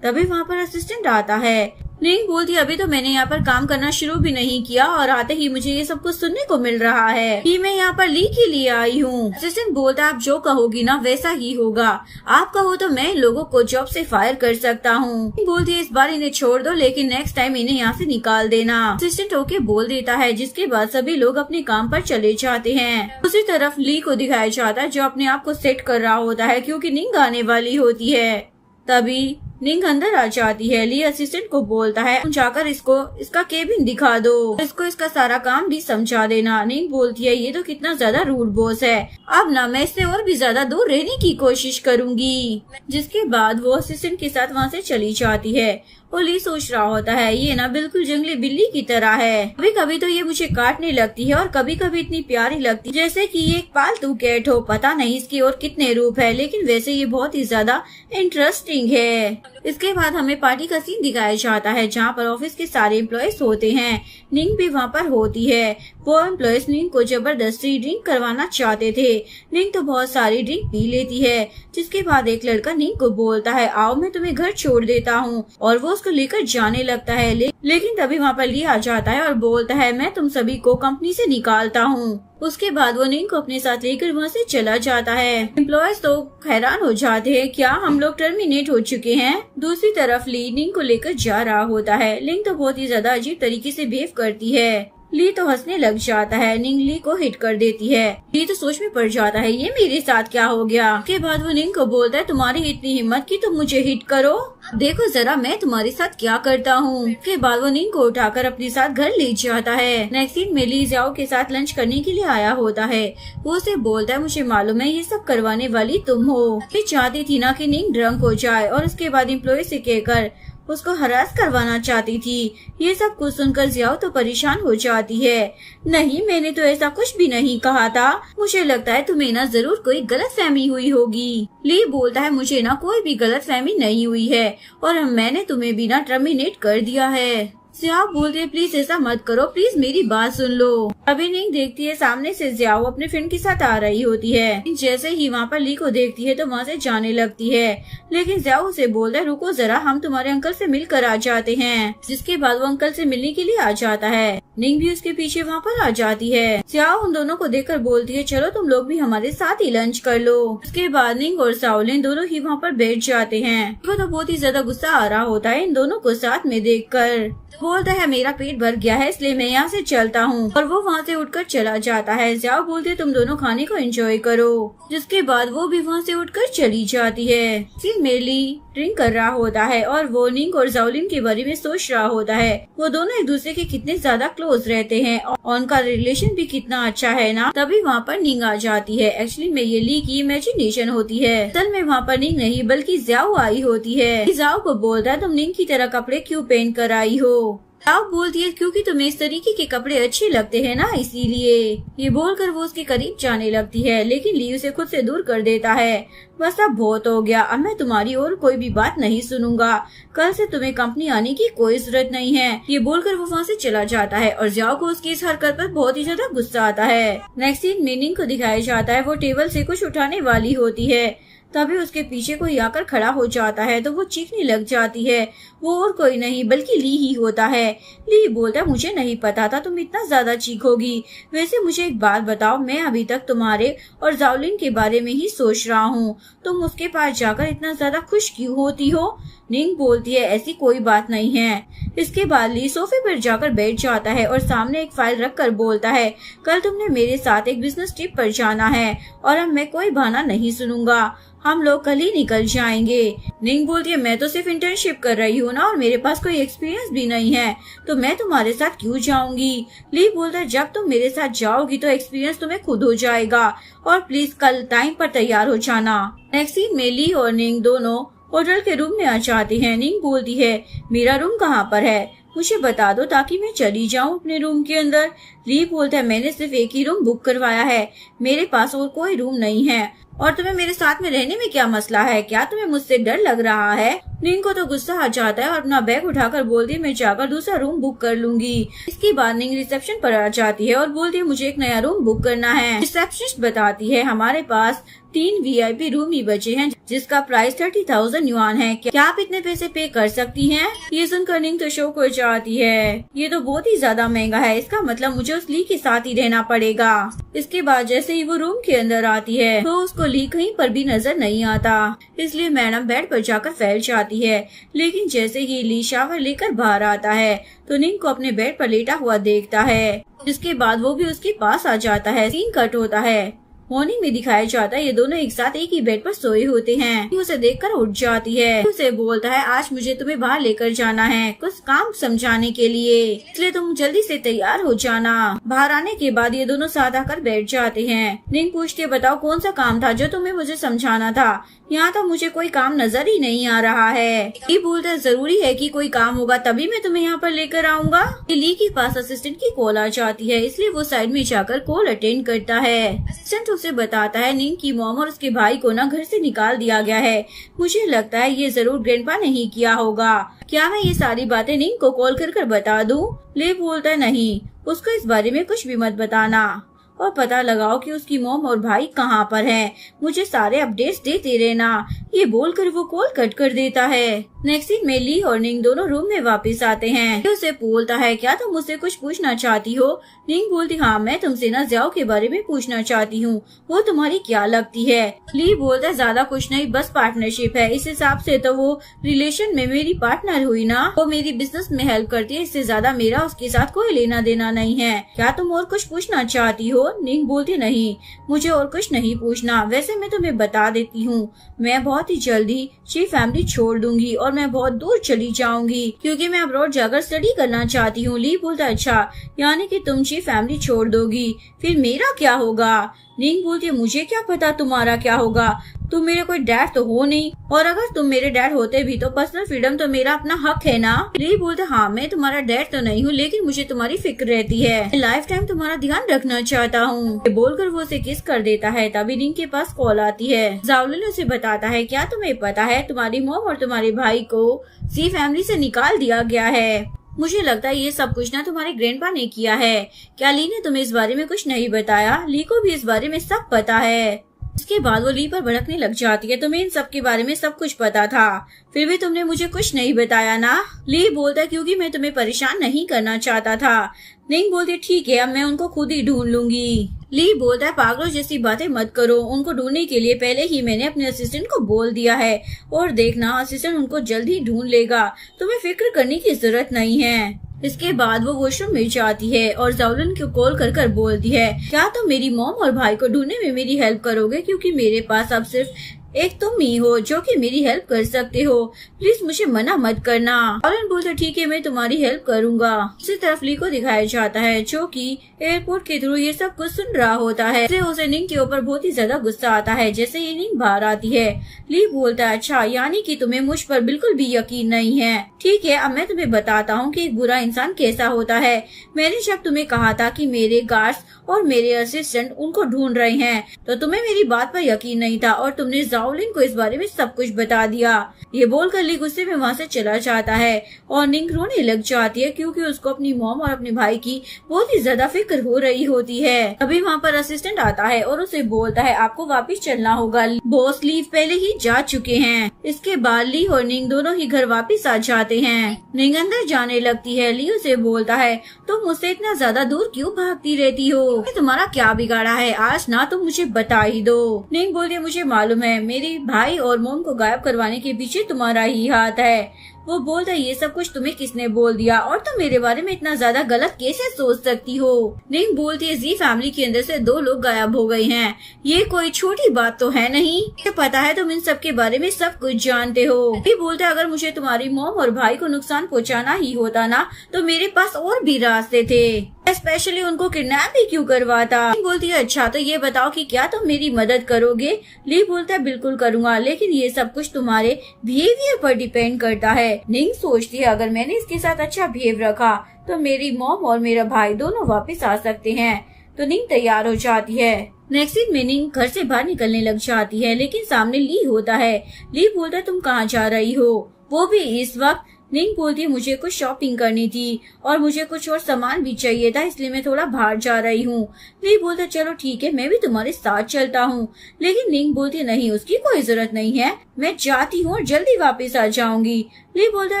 तभी वहाँ पर असिस्टेंट आता है। निंग बोलती है, अभी तो मैंने यहाँ पर काम करना शुरू भी नहीं किया और आते ही मुझे ये सब कुछ सुनने को मिल रहा है कि मैं यहाँ पर ली के लिए आई हूँ। असिस्टेंट बोलता है, आप जो कहोगी ना वैसा ही होगा। आप कहो तो मैं लोगों को जॉब से फायर कर सकता हूँ। बोलती है, इस बार इन्हें छोड़ दो, लेकिन नेक्स्ट टाइम इन्हें यहाँ से निकाल देना। असिस्टेंट ओके बोल देता है, जिसके बाद सभी लोग अपने काम पर चले जाते हैं। दूसरी तरफ ली को दिखाया जाता है, जो अपने आप को सेट कर रहा होता है क्योंकि निंग आने वाली होती है। तभी निंग अंदर आ जाती है। ली असिस्टेंट को बोलता है, जाकर इसको इसका केबिन दिखा दो, इसको इसका सारा काम भी समझा देना। निंग बोलती है, ये तो कितना ज्यादा रूड बॉस है, अब ना मैं इससे और भी ज्यादा दूर रहने की कोशिश करूंगी। जिसके बाद वो असिस्टेंट के साथ वहाँ से चली जाती है। और ली सोच रहा होता है, ये ना बिल्कुल जंगली बिल्ली की तरह है। कभी कभी तो ये मुझे काटने लगती है और कभी कभी इतनी प्यारी लगती है जैसे कि ये एक पालतू कैट हो। पता नहीं इसकी और कितने रूप है, लेकिन वैसे ये बहुत ही ज्यादा इंटरेस्टिंग है। इसके बाद हमें पार्टी का सीन दिखाया जाता है, जहाँ पर ऑफिस के सारे एम्प्लॉयज होते हैं। निंग भी वहाँ पर होती है। वो एम्प्लॉयज निंग को जबरदस्ती ड्रिंक करवाना चाहते थे। निंग तो बहुत सारी ड्रिंक पी लेती है। जिसके बाद एक लड़का निंग को बोलता है, आओ मैं तुम्हें घर छोड़ देता हूँ, और वो उसको लेकर जाने लगता है। लेकिन तभी वहाँ पर ली आ जाता है और बोलता है, मैं तुम सभी को कंपनी से निकालता हूँ। उसके बाद वो निंग को अपने साथ लेकर वहाँ से चला जाता है। एम्प्लॉयज तो हैरान हो जाते हैं, क्या हम लोग टर्मिनेट हो चुके हैं। दूसरी तरफ ली निंग को लेकर जा रहा होता है। निंग तो बहुत ही ज्यादा अजीब तरीके से बिहेव करती है। ली तो हंसने लग जाता है। निंग ली को हिट कर देती है। ली तो सोच में पड़ जाता है, ये मेरे साथ क्या हो गया। उसके बाद वो निंग को बोलता है, तुम्हारी इतनी हिम्मत की तुम मुझे हिट करो, देखो जरा मैं तुम्हारे साथ क्या करता हूँ। उसके बाद वो निंग को उठाकर अपने साथ घर ले जाता है। नेक्स्ट सीन में ली जियाओ के साथ लंच करने के लिए आया होता है। वो उसे बोलता है, मुझे मालूम है ये सब करवाने वाली तुम हो। मैं चाहती थी ना कि निंग ड्रंक हो जाए और उसके बाद एम्प्लॉय से कहकर उसको हरास करवाना चाहती थी। ये सब कुछ सुनकर जियाओ तो परेशान हो जाती है। नहीं, मैंने तो ऐसा कुछ भी नहीं कहा था। मुझे लगता है तुम्हें ना जरूर कोई गलतफहमी हुई होगी। ली बोलता है, मुझे ना कोई भी गलतफहमी नहीं हुई है और मैंने तुम्हें भी ना टर्मिनेट कर दिया है। जियाओ बोलते, प्लीज ऐसा मत करो, प्लीज मेरी बात सुन लो। अभी निंग देखती है सामने से जियाओ अपने फ्रेंड के साथ आ रही होती है। जैसे ही वहाँ पर ली को देखती है तो वहाँ से जाने लगती है। लेकिन जियाओ उसे बोलता है, रुको जरा, हम तुम्हारे अंकल से मिलकर आ जाते हैं। जिसके बाद वो अंकल से मिलने के लिए आ जाता है। निंग भी उसके पीछे वहाँ पर आ जाती है। जियाओ उन दोनों को देखकर बोलती है, चलो तुम लोग भी हमारे साथ ही लंच कर लो। उसके बाद निंग और शाओलिन दोनों ही वहाँ पर बैठ जाते हैं। वो तो बहुत ही ज्यादा गुस्सा आ रहा होता है इन दोनों को साथ में देखकर। बोलता है, मेरा पेट भर गया है इसलिए मैं यहाँ से चलता हूँ, और वो वहाँ से उठकर चला जाता है। जियाओ बोलते, तुम दोनों खाने को एंजॉय करो। जिसके बाद वो भी वहाँ से उठकर चली जाती है। फिर मेली ड्रिंक कर रहा होता है और वो निंग और शाओलिन के बारे में सोच रहा होता है। वो दोनों एक दूसरे के कितने ज्यादा क्लोज रहते हैं और उनका रिलेशन भी कितना अच्छा है ना। तभी वहाँ पर निंग आ जाती है। एक्चुअली में ये ली की इमेजिनेशन होती है। असल में वहाँ पर निंग नहीं बल्कि जियाओ आई होती है। जियाओ को बोलता है, तुम निंग की तरह कपड़े क्यों पहन कर आई हो। जियाओ बोलती है, क्योंकि तुम्हें इस तरीके के कपड़े अच्छे लगते हैं ना, इसीलिए। ये बोलकर वो उसके करीब जाने लगती है, लेकिन ली उसे खुद से दूर कर देता है। बस अब बहुत हो गया, अब मैं तुम्हारी और कोई भी बात नहीं सुनूंगा। कल से तुम्हें कंपनी आने की कोई जरूरत नहीं है। ये बोलकर वो वहाँ से चला जाता है और जियाओ को उसकी इस हरकत पर बहुत ही ज्यादा गुस्सा आता है। नेक्स्ट सीन में निंग को दिखाया जाता है। वो टेबल से कुछ उठाने वाली होती है। तभी उसके पीछे कोई आकर खड़ा हो जाता है तो वो चीखने लग जाती है। वो और कोई नहीं बल्कि ली ही होता है। ली बोलता है, मुझे नहीं पता था तुम इतना ज्यादा चीखोगी। वैसे मुझे एक बात बताओ, मैं अभी तक तुम्हारे और जाओलिन के बारे में ही सोच रहा हूँ। तुम उसके पास जाकर इतना ज्यादा खुश क्यों होती हो? निंग बोलती है, ऐसी कोई बात नहीं है। इसके बाद ली सोफे पर जाकर बैठ जाता है और सामने एक फाइल रखकर बोलता है, कल तुमने मेरे साथ एक बिजनेस ट्रिप पर जाना है और अब मैं कोई बहाना नहीं सुनूंगा। हम लोग कल ही निकल जाएंगे। निंग बोलती है, मैं तो सिर्फ इंटर्नशिप कर रही हूँ ना और मेरे पास कोई एक्सपीरियंस भी नहीं है, तो मैं तुम्हारे साथ क्यों जाऊंगी? ली बोलता है, जब तुम मेरे साथ जाओगी तो एक्सपीरियंस तुम्हें खुद हो जाएगा और प्लीज कल टाइम पर तैयार हो जाना। नेक्स्ट सीन में ली और निंग दोनों होटल के रूम में आ जाती हैं। निंग बोलती है, मेरा रूम कहाँ पर है? मुझे बता दो ताकि मैं चली जाऊँ अपने रूम के अंदर। ली बोलता है, मैंने सिर्फ एक ही रूम बुक करवाया है, मेरे पास और कोई रूम नहीं है। और तुम्हें मेरे साथ में रहने में क्या मसला है? क्या तुम्हें मुझसे डर लग रहा है? निंग को तो गुस्सा आ जाता है और अपना बैग उठाकर बोलती है, मैं जाकर दूसरा रूम बुक कर लूंगी। इसके बाद निंग रिसेप्शन पर आ जाती है और बोलती है, मुझे एक नया रूम बुक करना है। रिसेप्शनिस्ट बताती है, हमारे पास 3 VIP रूम ही बचे हैं जिसका प्राइस 30,000 युआन है। क्या आप इतने पैसे पे कर सकती हैं? ये सुनकर निंग तो शौक हो जाती है, ये तो बहुत ही ज्यादा महंगा है, इसका मतलब मुझे उस ली के साथ ही रहना पड़ेगा। इसके बाद जैसे ही वो रूम के अंदर आती है तो उसको ली कहीं पर भी नजर नहीं आता, इसलिए मैडम बेड पर जाकर फैल जाती है। लेकिन जैसे ही ली शावर लेकर बाहर आता है तो निंग को अपने बेड पर लेटा हुआ देखता है। इसके बाद वो भी उसके पास आ जाता है। सीन कट होता है, मॉर्निंग में दिखाया जाता है ये दोनों एक साथ एक ही बेड पर सोए होते हैं। उसे देखकर उठ जाती है, उसे बोलता है, आज मुझे तुम्हें बाहर लेकर जाना है कुछ काम समझाने के लिए, इसलिए तुम जल्दी से तैयार हो जाना। बाहर आने के बाद ये दोनों साथ आकर बैठ जाते हैं। निंग पूछती है, बताओ कौन सा काम था जो तुम्हें मुझे समझाना था? यहाँ तो मुझे कोई काम नजर ही नहीं आ रहा है। ये बोलता है, जरूरी है कि कोई काम होगा तभी मैं तुम्हें यहाँ पर लेकर आऊंगा। ली के पास असिस्टेंट की कॉल आ जाती है, इसलिए वो साइड में जाकर कॉल अटेंड करता है। असिस्टेंट उसे बताता है, निंग की मॉम और उसके भाई को ना घर से निकाल दिया गया है। मुझे लगता है ये जरूर ग्रैंडपा ने ही किया होगा। क्या मैं ये सारी बातें निंग को कॉल कर बता दूं? ले बोलता है, नहीं, उसको इस बारे में कुछ भी मत बताना और पता लगाओ कि उसकी मॉम और भाई कहाँ पर हैं। मुझे सारे अपडेट्स देते रहना। ये बोलकर वो कॉल कट कर देता है। नेक्स्ट सीन में ली और निंग दोनों रूम में वापस आते हैं। उसे बोलता है, क्या तुम मुझसे कुछ पूछना चाहती हो? निंग बोलती, हाँ, मैं तुमसे ना ज़्याओ के बारे में पूछना चाहती हूँ, वो तुम्हारी क्या लगती है? ली बोलता है, ज्यादा कुछ नहीं, बस पार्टनरशिप है। इस हिसाब से तो वो रिलेशन में मेरी पार्टनर हुई ना, वो मेरी बिजनेस में हेल्प करती है, इससे ज्यादा मेरा उसके साथ कोई लेना देना नहीं है। क्या तुम और कुछ पूछना चाहती हो? निंग बोलती, नहीं, मुझे और कुछ नहीं पूछना। वैसे मैं तुम्हें बता देती हूँ, मैं बहुत ही जल्दी ची फैमिली छोड़ दूंगी और मैं बहुत दूर चली जाऊंगी क्योंकि मैं अब्रॉड जाकर स्टडी करना चाहती हूँ। ली बोलता, अच्छा, यानी कि तुम ची फैमिली छोड़ दोगी, फिर मेरा क्या होगा? निंग बोलती है, मुझे क्या पता तुम्हारा क्या होगा, तुम मेरे कोई डैड तो हो नहीं, और अगर तुम मेरे डैड होते भी तो पर्सनल फ्रीडम तो मेरा अपना हक है ना। ली बोलते, हाँ, मैं तुम्हारा डैड तो नहीं हूँ, लेकिन मुझे तुम्हारी फिक्र रहती है, लाइफ टाइम तुम्हारा ध्यान रखना चाहता हूँ। बोलकर वो उसे किस कर देता है। तभी निंग के पास कॉल आती है। जाओलिन उसे बताता है, क्या तुम्हें पता है तुम्हारी मॉम और तुम्हारे भाई को सी फैमिली से निकाल दिया गया है? मुझे लगता है ये सब कुछ ना तुम्हारे ग्रैंडपा ने किया है। क्या ली ने तुम्हें इस बारे में कुछ नहीं बताया? ली को भी इस बारे में सब पता है। इसके बाद वो ली पर भड़कने लग जाती है, तुम्हें इन सब के बारे में सब कुछ पता था, फिर भी तुमने मुझे कुछ नहीं बताया ना। ली बोलता है, क्योंकि मैं तुम्हें परेशान नहीं करना चाहता था। निंग बोलती, ठीक है, अब मैं उनको खुद ही ढूंढ लूंगी। ली बोलता है, पागलों जैसी बातें मत करो, उनको ढूंढने के लिए पहले ही मैंने अपने असिस्टेंट को बोल दिया है, और देखना असिस्टेंट उनको जल्द ही ढूंढ लेगा, तुम्हें फिक्र करने की जरूरत नहीं है। इसके बाद वो वॉशरूम में जाती है और जाओलिन को कॉल कर बोलती है, क्या तुम मेरी मॉम और भाई को ढूंढने में मेरी हेल्प करोगे? क्योंकि मेरे पास अब सिर्फ एक तुम ही हो जो कि मेरी हेल्प कर सकते हो, प्लीज मुझे मना मत करना। जाओलिन बोलता, ठीक है, मैं तुम्हारी हेल्प करूंगा। दूसरी तरफ ली को दिखाया जाता है जो कि एयरपोर्ट के थ्रू ये सब कुछ सुन रहा होता है। उसे निंग के ऊपर बहुत ही ज्यादा गुस्सा आता है। जैसे ही निंग बाहर आती है, ली बोलता है, अच्छा, यानी कि तुम्हें मुझ पर बिल्कुल भी यकीन नहीं है। ठीक है, अब मैं तुम्हें बताता हूँ कि एक बुरा इंसान कैसा होता है। मैंने जब तुम्हें कहा था कि मेरे गार्ड्स और मेरे असिस्टेंट उनको ढूंढ रहे हैं तो तुम्हें मेरी बात पर यकीन नहीं था और तुमने जाओलिन को इस बारे में सब कुछ बता दिया। ये बोलकर ली गुस्से में वहाँ से चला जाता है और निंग रोने लग जाती है क्योंकि उसको अपनी मॉम और अपने भाई की बहुत ही ज्यादा फिक्र हो रही होती है। अभी वहाँ पर असिस्टेंट आता है और उसे बोलता है आपको वापस चलना होगा, बॉस लीव पहले ही जा चुके हैं। इसके बाद ली और निंग दोनों ही घर वापस आ जाते हैं। निंग अंदर जाने लगती है। ली उसे बोलता है तुम मुझसे इतना ज्यादा दूर क्यों भागती रहती हो, तुम्हारा क्या बिगाड़ा है, आज ना तुम मुझे बता ही दो। निंग बोलती है मुझे मालूम है मेरे भाई और मोम को गायब करवाने के पीछे तुम्हारा ही हाथ है। वो बोलता है ये सब कुछ तुम्हें किसने बोल दिया और तुम मेरे बारे में इतना ज्यादा गलत कैसे सोच सकती हो। निंग बोलती है जी फैमिली के अंदर से 2 लोग गायब हो गए हैं, ये कोई छोटी बात तो है नहीं, मुझे पता है तुम इन सब के बारे में सब कुछ जानते हो। ये बोलते अगर मुझे तुम्हारी मॉम और भाई को नुकसान पहुँचाना ही होता ना तो मेरे पास और भी रास्ते थे, स्पेशली उनको किडनैप भी क्यों करवाता। बोलती है अच्छा तो ये बताओ कि क्या तुम मेरी मदद करोगे। ली बोलता है बिल्कुल करूँगा, लेकिन ये सब कुछ तुम्हारे बिहेवियर पर डिपेंड करता है। निंग सोचती है अगर मैंने इसके साथ अच्छा बिहेव रखा तो मेरी मॉम और मेरा भाई दोनों वापस आ सकते हैं। तो निंग तैयार हो जाती है। नेक्स्ट दिन में निंग घर से बाहर निकलने लग जाती है, लेकिन सामने ली होता है। ली बोलता है तुम कहाँ जा रही हो, वो भी इस वक्त। निंग बोलती है मुझे कुछ शॉपिंग करनी थी और मुझे कुछ और सामान भी चाहिए था, इसलिए मैं थोड़ा बाहर जा रही हूँ। ली बोलता चलो ठीक है मैं भी तुम्हारे साथ चलता हूँ, लेकिन निंग बोलती नहीं उसकी कोई जरूरत नहीं है, मैं जाती हूँ और जल्दी वापस आ जाऊंगी। ली बोलता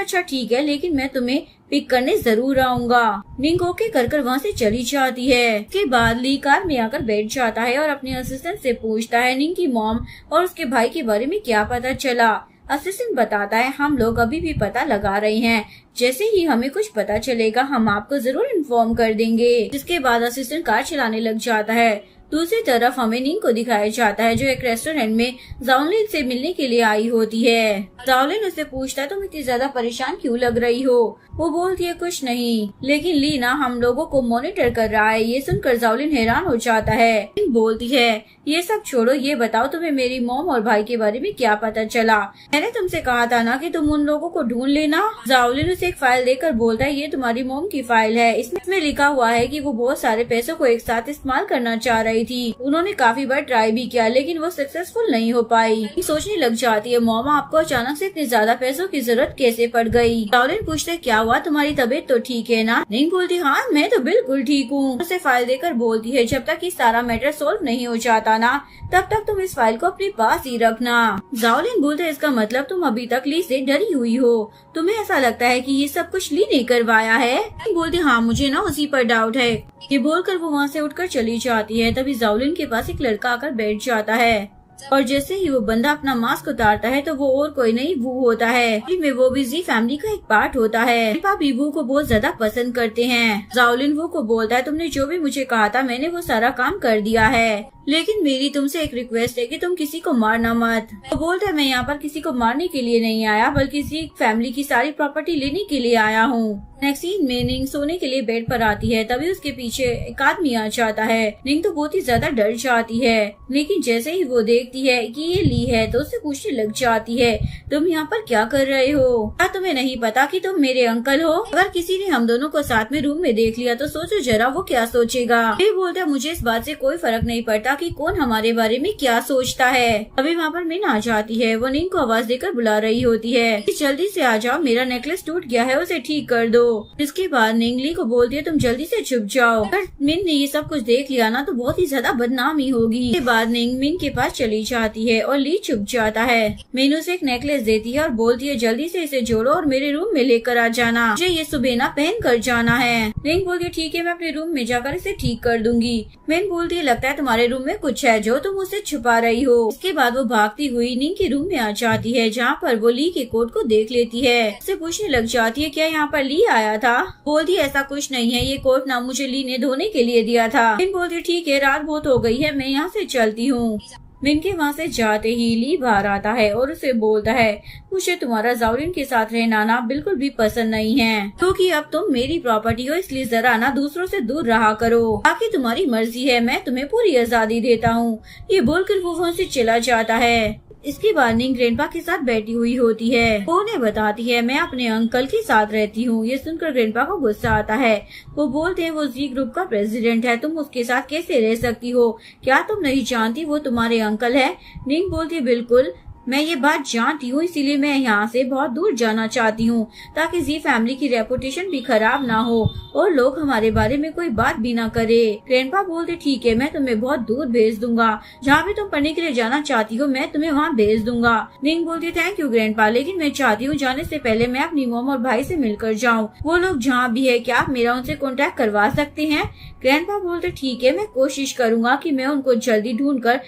अच्छा ठीक है लेकिन मैं तुम्हें पिक करने जरूर आऊंगा। निंग ओके कर वहाँ से चली जाती है। इसके बाद ली कार में आकर बैठ जाता है और अपने असिस्टेंट से पूछता है निंग की मॉम और उसके भाई के बारे में क्या पता चला। असिस्टेंट बताता है हम लोग अभी भी पता लगा रहे हैं, जैसे ही हमें कुछ पता चलेगा हम आपको जरूर इन्फॉर्म कर देंगे। जिसके बाद असिस्टेंट कार चलाने लग जाता है। दूसरी तरफ हमें निंग को दिखाया जाता है जो एक रेस्टोरेंट में जाओलिन से मिलने के लिए आई होती है। जाओलिन उससे पूछता है तुम इतनी ज्यादा परेशान क्यों लग रही हो। वो बोलती है कुछ नहीं, लेकिन ली ना हम लोगों को मॉनिटर कर रहा है। ये सुनकर जाओलिन हैरान हो जाता है। बोलती है ये सब छोड़ो, ये बताओ तुम्हें मेरी मॉम और भाई के बारे में क्या पता चला। मैंने तुमसे कहा था ना कि तुम उन लोगों को ढूंढ लेना। जाओलिन उसे एक फाइल देकर बोलता है ये तुम्हारी मॉम की फाइल है, इसमें लिखा हुआ है कि वो बहुत सारे पैसों को एक साथ इस्तेमाल करना चाह रही थी। उन्होंने काफी बार ट्राई भी किया लेकिन वो सक्सेसफुल नहीं हो पाई। सोचने लग जाती है मॉम आपको अचानक से इतने ज्यादा पैसों की जरूरत कैसे पड़ गई। जाओलिन पूछते क्या हुआ, तुम्हारी तबीयत तो ठीक है ना। निंग बोलती हाँ मैं तो बिल्कुल ठीक हूँ। उसे फाइल देकर बोलती है जब तक ये सारा मैटर सोल्व नहीं हो जाता ना तब तक तुम इस फाइल को अपने पास ही रखना। जाओलिन बोलते इसका मतलब तुम अभी तक ली से डरी हुई हो, तुम्हें ऐसा लगता है कि ये सब कुछ ली ने करवाया है। बोलती हाँ मुझे ना उसी पर डाउट है। ये बोलकर वो वहाँ से उठकर चली जाती है। तभी जाओलिन के पास एक लड़का आकर बैठ जाता है और जैसे ही वो बंदा अपना मास्क उतारता है तो वो और कोई नहीं वू होता है। में वो भी जी फैमिली का एक पार्ट होता है। पापी वू को बहुत ज्यादा पसंद करते हैं। जाओलिन वू को बोलता है तुमने जो भी मुझे कहा था मैंने वो सारा काम कर दिया है, लेकिन मेरी तुमसे एक रिक्वेस्ट है कि तुम किसी को मारना मत। वो बोलता है मैं यहाँ पर किसी को मारने के लिए नहीं आया बल्कि किसी फैमिली की सारी प्रॉपर्टी लेने के लिए आया हूँ। नेक्स्ट सीन में निंग सोने के लिए बेड पर आती है। तभी उसके पीछे एक आदमी आ जाता है। निंग तो बहुत ही ज्यादा डर जाती है, लेकिन जैसे ही वो देखती है कि ये ली है तो उससे पूछने लग जाती है तुम यहाँ पर क्या कर रहे हो, क्या तुम्हें नहीं पता कि तुम मेरे अंकल हो। अगर किसी ने हम दोनों को साथ में रूम में देख लिया तो सोचो जरा वो क्या सोचेगा। ये बोलता है मुझे इस बात से कोई फर्क नहीं पड़ता कि कौन हमारे बारे में क्या सोचता है। अभी वहाँ पर मिन आ जाती है। वो निंग को आवाज देकर बुला रही होती है जल्दी से आ जाओ, मेरा नेकलेस टूट गया है उसे ठीक कर दो। इसके बाद निंग ली को बोलती है तुम जल्दी से छुप जाओ। अगर मिन ने ये सब कुछ देख लिया ना तो बहुत ही ज्यादा बदनामी होगी। इसके बाद निंग मिन के पास चली जाती है और ली छुप जाता है। मिन उसे एक नेकलेस देती है और बोलती है जल्दी से इसे जोड़ो और मेरे रूम में लेकर आ जाना, मुझे ये सुबह ना पहन कर जाना है। निंग बोलती है ठीक है मैं अपने रूम में जाकर इसे ठीक कर दूंगी। मिन बोलती है लगता है तुम्हारे रूम में कुछ है जो तुम उसे छुपा रही हो। इसके बाद वो भागती हुई निंग के रूम में आ जाती है जहाँ पर वो ली के कोट को देख लेती है। उससे पूछने लग जाती है क्या यहाँ पर ली आया था। बोलती है ऐसा कुछ नहीं है, ये कोट ना मुझे ली ने धोने के लिए दिया था। मिन बोलती ठीक है रात बहुत हो गई है मैं यहाँ से चलती हूँ। मिन के वहाँ से जाते ही ली बाहर आता है और उसे बोलता है मुझे तुम्हारा जाओलिन के साथ रहना ना बिल्कुल भी पसंद नहीं है, क्योंकि अब तुम मेरी प्रॉपर्टी हो इसलिए जरा ना दूसरों से दूर रहा करो, बाकी तुम्हारी मर्जी है, मैं तुम्हें पूरी आजादी देता हूँ। ये बोलकर वो वहाँ से चला जाता है। इसके बाद निंग ग्रैंडपा के साथ बैठी हुई होती है। वो उन्हें बताती है मैं अपने अंकल के साथ रहती हूँ। ये सुनकर ग्रैंडपा को गुस्सा आता है। वो बोलते हैं वो जी ग्रुप का प्रेसिडेंट है, तुम उसके साथ कैसे रह सकती हो? क्या तुम नहीं जानती वो तुम्हारे अंकल है? निंग बोलती है बिल्कुल मैं ये बात जानती हूँ, इसीलिए मैं यहाँ से बहुत दूर जाना चाहती हूँ ताकि जी फैमिली की रेपुटेशन भी खराब ना हो और लोग हमारे बारे में कोई बात भी ना करे। ग्रैंडपा बोलते ठीक है, मैं तुम्हें बहुत दूर भेज दूंगा, जहाँ भी तुम पढ़ने के लिए जाना चाहती हो मैं तुम्हें वहाँ भेज दूंगा। निंग बोलती थैंक यू ग्रैंडपा, लेकिन मैं चाहती हूँ जाने से पहले मैं अपनी मॉम और भाई से मिलकर जाऊँ। वो लोग जहाँ भी है क्या आप मेरा उनसे कॉन्टेक्ट करवा सकते हैं? ग्रैंडपा बोलते ठीक है, मैं कोशिश करूंगा कि मैं उनको जल्दी ढूंढ कर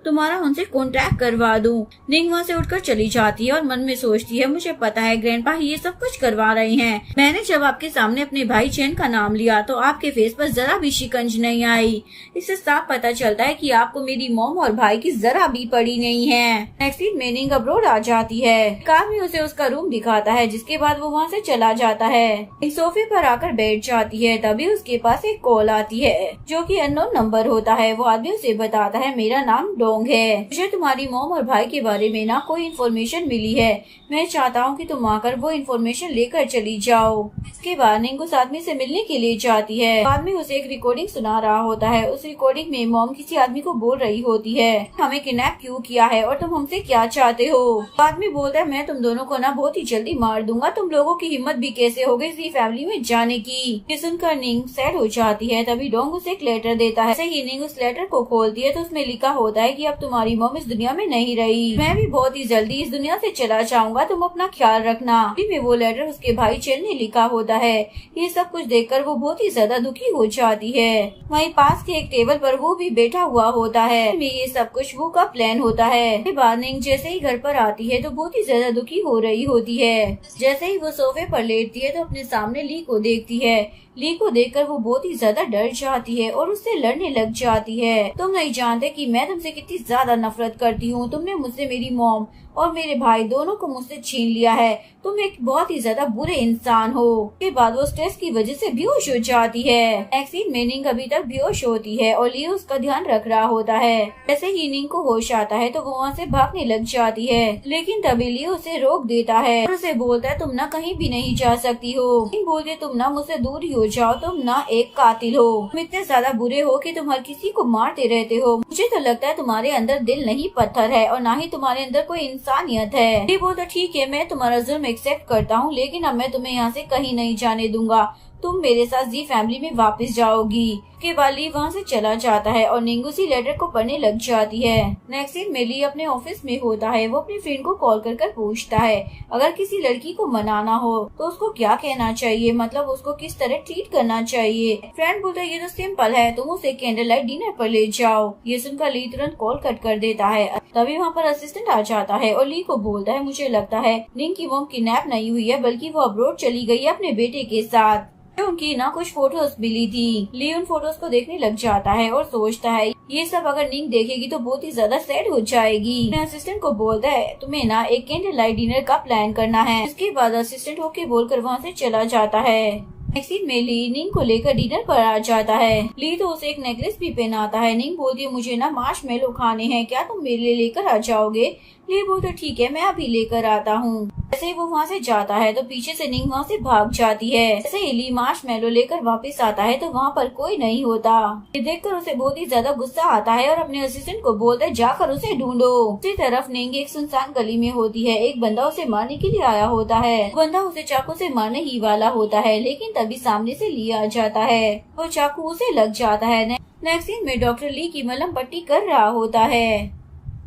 तुम्हारा उनसे कॉन्टेक्ट करवा दूं। निंग वहाँ से उठकर चली जाती है और मन में सोचती है मुझे पता है ग्रैंडपा ये सब कुछ करवा रहे हैं। मैंने जब आपके सामने अपने भाई चैन का नाम लिया तो आपके फेस पर जरा भी शिकंज नहीं आई। इससे साफ पता चलता है कि आपको मेरी मॉम और भाई की जरा भी पड़ी नहीं है। नेक्स्ट वीक में निंग अब्रॉड आ जाती है। कार में उसे उसका रूम दिखाता है, जिसके बाद वो वहाँ से चला जाता है। एक सोफे पर आकर बैठ जाती है, तभी उसके पास एक कॉल आती है जो कि अननोन नंबर होता है। वो आदमी उसे बताता है मेरा नाम है, मुझे तुम्हारी मॉम और भाई के बारे में ना कोई इन्फॉर्मेशन मिली है, मैं चाहता हूँ कि तुम आकर वो इन्फॉर्मेशन लेकर चली जाओ। इसके बाद निंग उस आदमी से मिलने के लिए जाती है। आदमी उसे एक रिकॉर्डिंग सुना रहा होता है। उस रिकॉर्डिंग में मॉम किसी आदमी को बोल रही होती है हमें किडनैप क्यों किया है और तुम हमसे क्या चाहते हो? आदमी बोलता है मैं तुम दोनों को ना बहुत ही जल्दी मार दूंगा, तुम लोगों की हिम्मत भी कैसे हो गई इसी फैमिली में जाने की। ये सुनकर निंग सैड हो जाती है। तभी डोंग उसे एक लेटर देता है। ही निंग उस लेटर को खोलती है तो उसमें लिखा होता है कि अब तुम्हारी मॉम इस दुनिया में नहीं रही, मैं भी बहुत ही जल्दी इस दुनिया से चला जाऊंगा, तुम अपना ख्याल रखना। में वो लेटर उसके भाई चेन ने लिखा होता है। ये सब कुछ देखकर वो बहुत ही ज्यादा दुखी हो जाती है। वहीं पास के एक टेबल पर वो भी बैठा हुआ होता है। ये सब कुछ वो का प्लान होता है। बाद निंग जैसे ही घर पर आती है तो बहुत ही ज्यादा दुखी हो रही होती है। जैसे ही वो सोफे पर लेटती है तो अपने सामने ली को देखती है। ली को देखकर वो बहुत ही ज्यादा डर जाती है और उससे लड़ने लग जाती है। तुम नहीं जानते कि मैं तुमसे कितनी ज्यादा नफरत करती हूँ। तुमने मुझसे मेरी मॉम और मेरे भाई दोनों को मुझसे छीन लिया है। तुम एक बहुत ही ज्यादा बुरे इंसान हो। के बाद वो स्ट्रेस की वजह से बेहोश हो जाती है। एक्सीन में निंग अभी तक बेहोश होती है और लियो उसका ध्यान रख रहा होता है। जैसे ही निंग को होश आता है तो वो वहाँ से भागने लग जाती है, लेकिन तभी लियो उसे रोक देता है और उसे बोलता है तुम ना कहीं भी नहीं जा सकती हो। निंग बोलती है तुम ना मुझसे दूर ही हो जाओ, तुम ना एक कातिल हो, तुम इतने ज्यादा बुरे हो कि तुम हर किसी को मारते रहते हो। मुझे तो लगता है तुम्हारे अंदर दिल नहीं पत्थर है और ना ही तुम्हारे अंदर कोई इंसानियत है। ये बोलता ठीक है मैं तुम्हारा जुल्म एक्सेप्ट करता हूँ, लेकिन अब मैं तुम्हें यहाँ से कहीं नहीं जाने दूंगा, तुम मेरे साथ जी फैमिली में वापस जाओगी। के बाद ली वहाँ से चला जाता है और निंग उसी लेटर को पढ़ने लग जाती है। नेक्स्ट दिन में ली अपने ऑफिस में होता है। वो अपनी फ्रेंड को कॉल कर पूछता है अगर किसी लड़की को मनाना हो तो उसको क्या कहना चाहिए, मतलब उसको किस तरह ट्रीट करना चाहिए। फ्रेंड बोलता है ये तो सिंपल है, तुम उसे कैंडल लाइट डिनर पर ले जाओ। ये सुनकर ली तुरंत कॉल कट कर देता है। तभी वहाँ पर असिस्टेंट आ जाता है और ली को बोलता है मुझे लगता है निंग की मॉम किडनैप नहीं हुई है बल्कि वो अब्रॉड चली गई है अपने बेटे के साथ। उनकी ना कुछ फोटोज मिली थी। ली उन फोटोज को देखने लग जाता है और सोचता है ये सब अगर निंग देखेगी तो बहुत ही ज्यादा सैड हो जाएगी। असिस्टेंट को बोलता है तुम्हें ना एक कैंडल लाइट डिनर का प्लान करना है। इसके बाद असिस्टेंट होके बोलकर वहाँ से चला जाता है। नेक्स्ट में ली निंग को लेकर डिनर पर आ जाता है। ली तो उसे एक नेकलेस भी पहनाता है। निंग बोलती है मुझे ना मार्शमेलो खाने हैं, क्या तुम मेरे लिए लेकर आ जाओगे? ली बोलता ठीक है मैं अभी लेकर आता हूँ। जैसे ही वो वहाँ से जाता है तो पीछे से निंग वहाँ से भाग जाती है। जैसे ही ली मार्शमेलो लेकर वापस आता है तो वहाँ पर कोई नहीं होता। ये देखकर उसे बहुत ही ज्यादा गुस्सा आता है और अपने असिस्टेंट को बोलता है जाकर उसे ढूंढो। दूसरी तरफ निंग एक सुनसान गली में होती है। एक बंदा उसे मारने के लिए आया होता है। बंदा उसे चाकू से मारने ही वाला होता है, लेकिन तभी सामने से ली आ जाता है। वो चाकू उसे लग जाता है। नेक्स्ट सीन में डॉक्टर ली की मलहम पट्टी कर रहा होता है।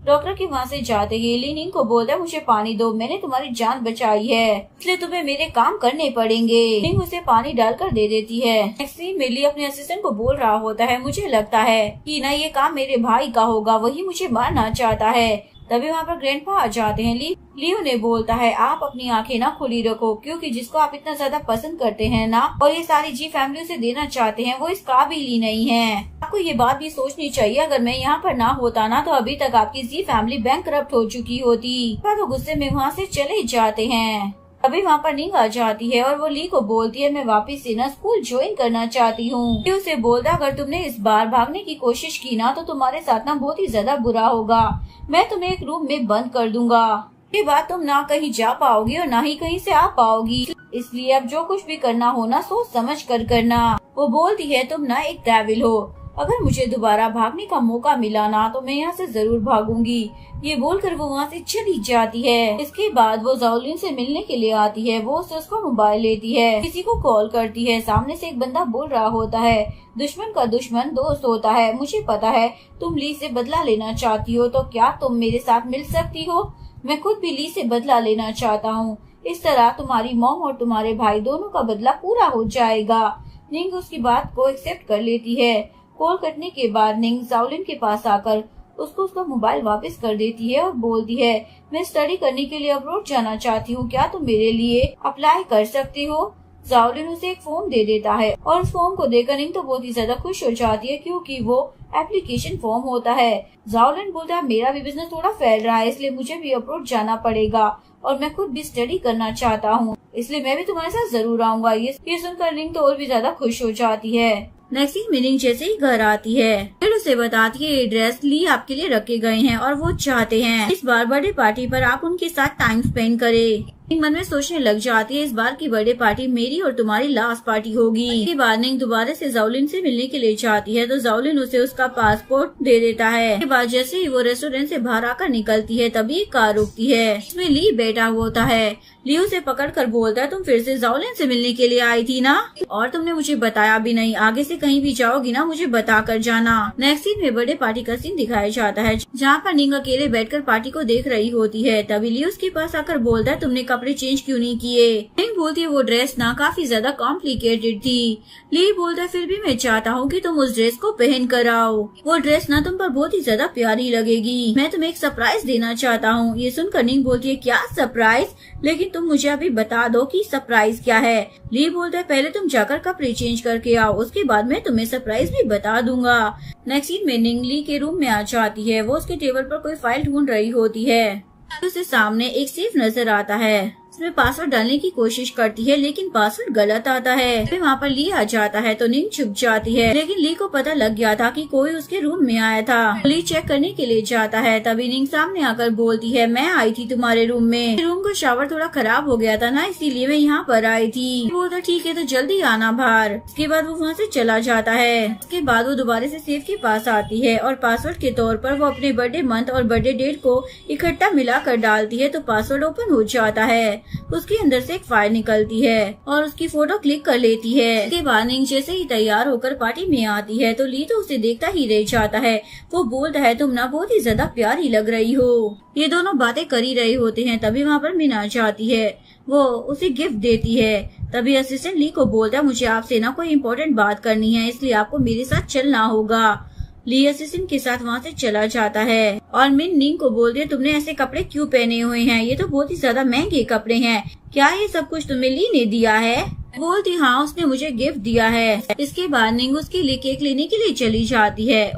डॉक्टर के वहाँ से जाते ही ली निंग को बोलता है मुझे पानी दो, मैंने तुम्हारी जान बचाई है इसलिए तुम्हें मेरे काम करने पड़ेंगे। निंग उसे पानी डालकर दे देती है। नेक्स्ट सीन में ली अपने असिस्टेंट को बोल रहा होता है मुझे लगता है कि ना ये काम मेरे भाई का होगा, वही मुझे मारना चाहता है। तभी वहाँ पर ग्रैंडपा आ जाते हैं। ली उन्हें बोलता है आप अपनी आंखें ना खुली रखो, क्योंकि जिसको आप इतना ज्यादा पसंद करते हैं ना और ये सारी जी फैमिली उसे देना चाहते हैं वो इस काबिल ही नहीं है। आपको ये बात भी सोचनी चाहिए अगर मैं यहाँ पर ना होता ना तो अभी तक आपकी जी फैमिली बैंकरप्ट हो चुकी होती। तो गुस्से में वहाँ से चले जाते हैं। अभी वहाँ पर निंग आ जाती है और वो ली को बोलती है मैं वापस से ना स्कूल ज्वाइन करना चाहती हूँ। उसे बोलता अगर तुमने इस बार भागने की कोशिश की ना तो तुम्हारे साथ ना बहुत ही ज्यादा बुरा होगा। मैं तुम्हें एक रूम में बंद कर दूंगा। ये बात तुम ना कहीं जा पाओगी और ना ही कहीं से आ पाओगी, इसलिए अब जो कुछ भी करना हो ना सोच समझ कर करना। वो बोलती है तुम ना एक डेविल हो, अगर मुझे दोबारा भागने का मौका मिला ना तो मैं यहाँ से जरूर भागूंगी। ये बोलकर वो वहाँ से चली जाती है। इसके बाद वो जाओलिन से मिलने के लिए आती है। वो उससे उसका मोबाइल लेती है, किसी को कॉल करती है। सामने से एक बंदा बोल रहा होता है दुश्मन का दुश्मन दोस्त होता है। मुझे पता है तुम ली से बदला लेना चाहती हो, तो क्या तुम मेरे साथ मिल सकती हो? मैं खुद भी ली से बदला लेना चाहता हूँ। इस तरह तुम्हारी मॉम और तुम्हारे भाई दोनों का बदला पूरा हो जाएगा। निंग उसकी बात को एक्सेप्ट कर लेती है। कॉल कटने के बाद निंग जाओलिन के पास आकर उसको उसका मोबाइल वापस कर देती है और बोलती है मैं स्टडी करने के लिए अब्रॉड जाना चाहती हूँ, क्या तुम मेरे लिए अप्लाई कर सकती हो? जाओलिन उसे एक फॉर्म दे देता है और उस फॉर्म को देखकर निंग तो बहुत ही ज्यादा खुश हो जाती है क्योंकि वो एप्लीकेशन फॉर्म होता है। जाओलिन बोलता है मेरा भी बिजनेस थोड़ा फैल रहा है, इसलिए मुझे भी अब्रॉड जाना पड़ेगा और मैं खुद भी स्टडी करना चाहता हूँ, इसलिए मैं भी तुम्हारे साथ जरूर आऊंगा। ये सुनकर निंग तो और भी ज्यादा खुश हो जाती है। नेक्स्ट सीन में निंग जैसे ही घर आती है फिर उसे बताती है ये ड्रेस ली आपके लिए रखे गए हैं और वो चाहते हैं इस बार बर्थडे पार्टी पर आप उनके साथ टाइम स्पेंड करें। निंग मन में सोचने लग जाती है इस बार की बर्थडे पार्टी मेरी और तुम्हारी लास्ट पार्टी होगी। इसके बाद निंग दोबारा से जाओलिन से मिलने के लिए चाहती है तो जाओलिन उसे उसका पासपोर्ट दे देता है। इसके बाद जैसे ही वो रेस्टोरेंट से बाहर आकर निकलती है तभी एक कार रुकती है, इसमें ली बैठा होता है। ली उसे पकड़कर बोलता है तुम फिर से जाओलिन से मिलने के लिए आई थी ना, और तुमने मुझे बताया भी नहीं। आगे से कहीं भी जाओगी ना मुझे बता कर जाना। नेक्स्ट सीन में बर्थडे पार्टी का सीन दिखाया जाता है जहाँ पर निंग अकेले बैठकर पार्टी को देख रही होती है। तभी ली उसके पास आकर बोलता है तुमने कपड़े चेंज क्यों नहीं किए? निंग बोलती है वो ड्रेस ना काफी ज्यादा कॉम्प्लिकेटेड थी। ली बोलता है फिर भी मैं चाहता हूँ कि तुम उस ड्रेस को पहन कर आओ, वो ड्रेस ना तुम पर बहुत ही ज्यादा प्यारी लगेगी। मैं तुम्हें एक सरप्राइज देना चाहता हूँ। ये सुनकर निंग बोलती है क्या सरप्राइज? लेकिन तुम मुझे अभी बता दो कि सरप्राइज क्या है। ली बोलता है पहले तुम जाकर कपड़े चेंज करके आओ, उसके बाद मैं तुम्हें सरप्राइज भी बता दूंगा। नेक्स्ट सीन में निंग ली के रूम में आ जाती है। वो उसके टेबल पर कोई फाइल ढूंढ रही होती है। उसे सामने एक सेफ नजर आता है, उसमें पासवर्ड डालने की कोशिश करती है लेकिन पासवर्ड गलत आता है। फिर वहाँ पर ली आ जाता है तो निंग छुप जाती है, लेकिन ली को पता लग गया था कि कोई उसके रूम में आया था। ली चेक करने के लिए जाता है तभी निंग सामने आकर बोलती है मैं आई थी तुम्हारे रूम में, रूम का शावर थोड़ा खराब हो गया था ना इसीलिए मैं यहाँ पर आई थी। वो तो ठीक है तो जल्दी आना बाहर। उसके बाद वो वहाँ से चला जाता है। उसके बाद वो दोबारा से सेफ के पास आती है और पासवर्ड के तौर पर वो अपने बर्थडे मंथ और बर्थडे डेट को इकट्ठा मिलाकर डालती है तो पासवर्ड ओपन हो जाता है। उसके अंदर से एक फाइल निकलती है और उसकी फोटो क्लिक कर लेती है। इसके बाद निंग जैसे ही तैयार होकर पार्टी में आती है तो ली तो उसे देखता ही रह जाता है। वो बोलता है तुम ना बहुत ही ज्यादा प्यारी लग रही हो। ये दोनों बातें कर ही रहे होते हैं तभी वहाँ पर मीना जाती है। वो उसे गिफ्ट देती है। तभी असिस्टेंट ली को बोलता है मुझे आपसे ना कोई इम्पोर्टेंट बात करनी है, इसलिए आपको मेरे साथ चलना होगा। ली असिस्टेंट के साथ वहाँ से चला जाता है और मिन निंग को बोलती है तुमने ऐसे कपड़े क्यों पहने हुए हैं, ये तो बहुत ही ज्यादा महंगे कपड़े हैं, क्या ये सब कुछ तुम्हें ली ने दिया है? बोलती हाँ उसने मुझे गिफ्ट दिया है। इसके बाद निंग उसके लिए केक लेने के लिए चली जाती है।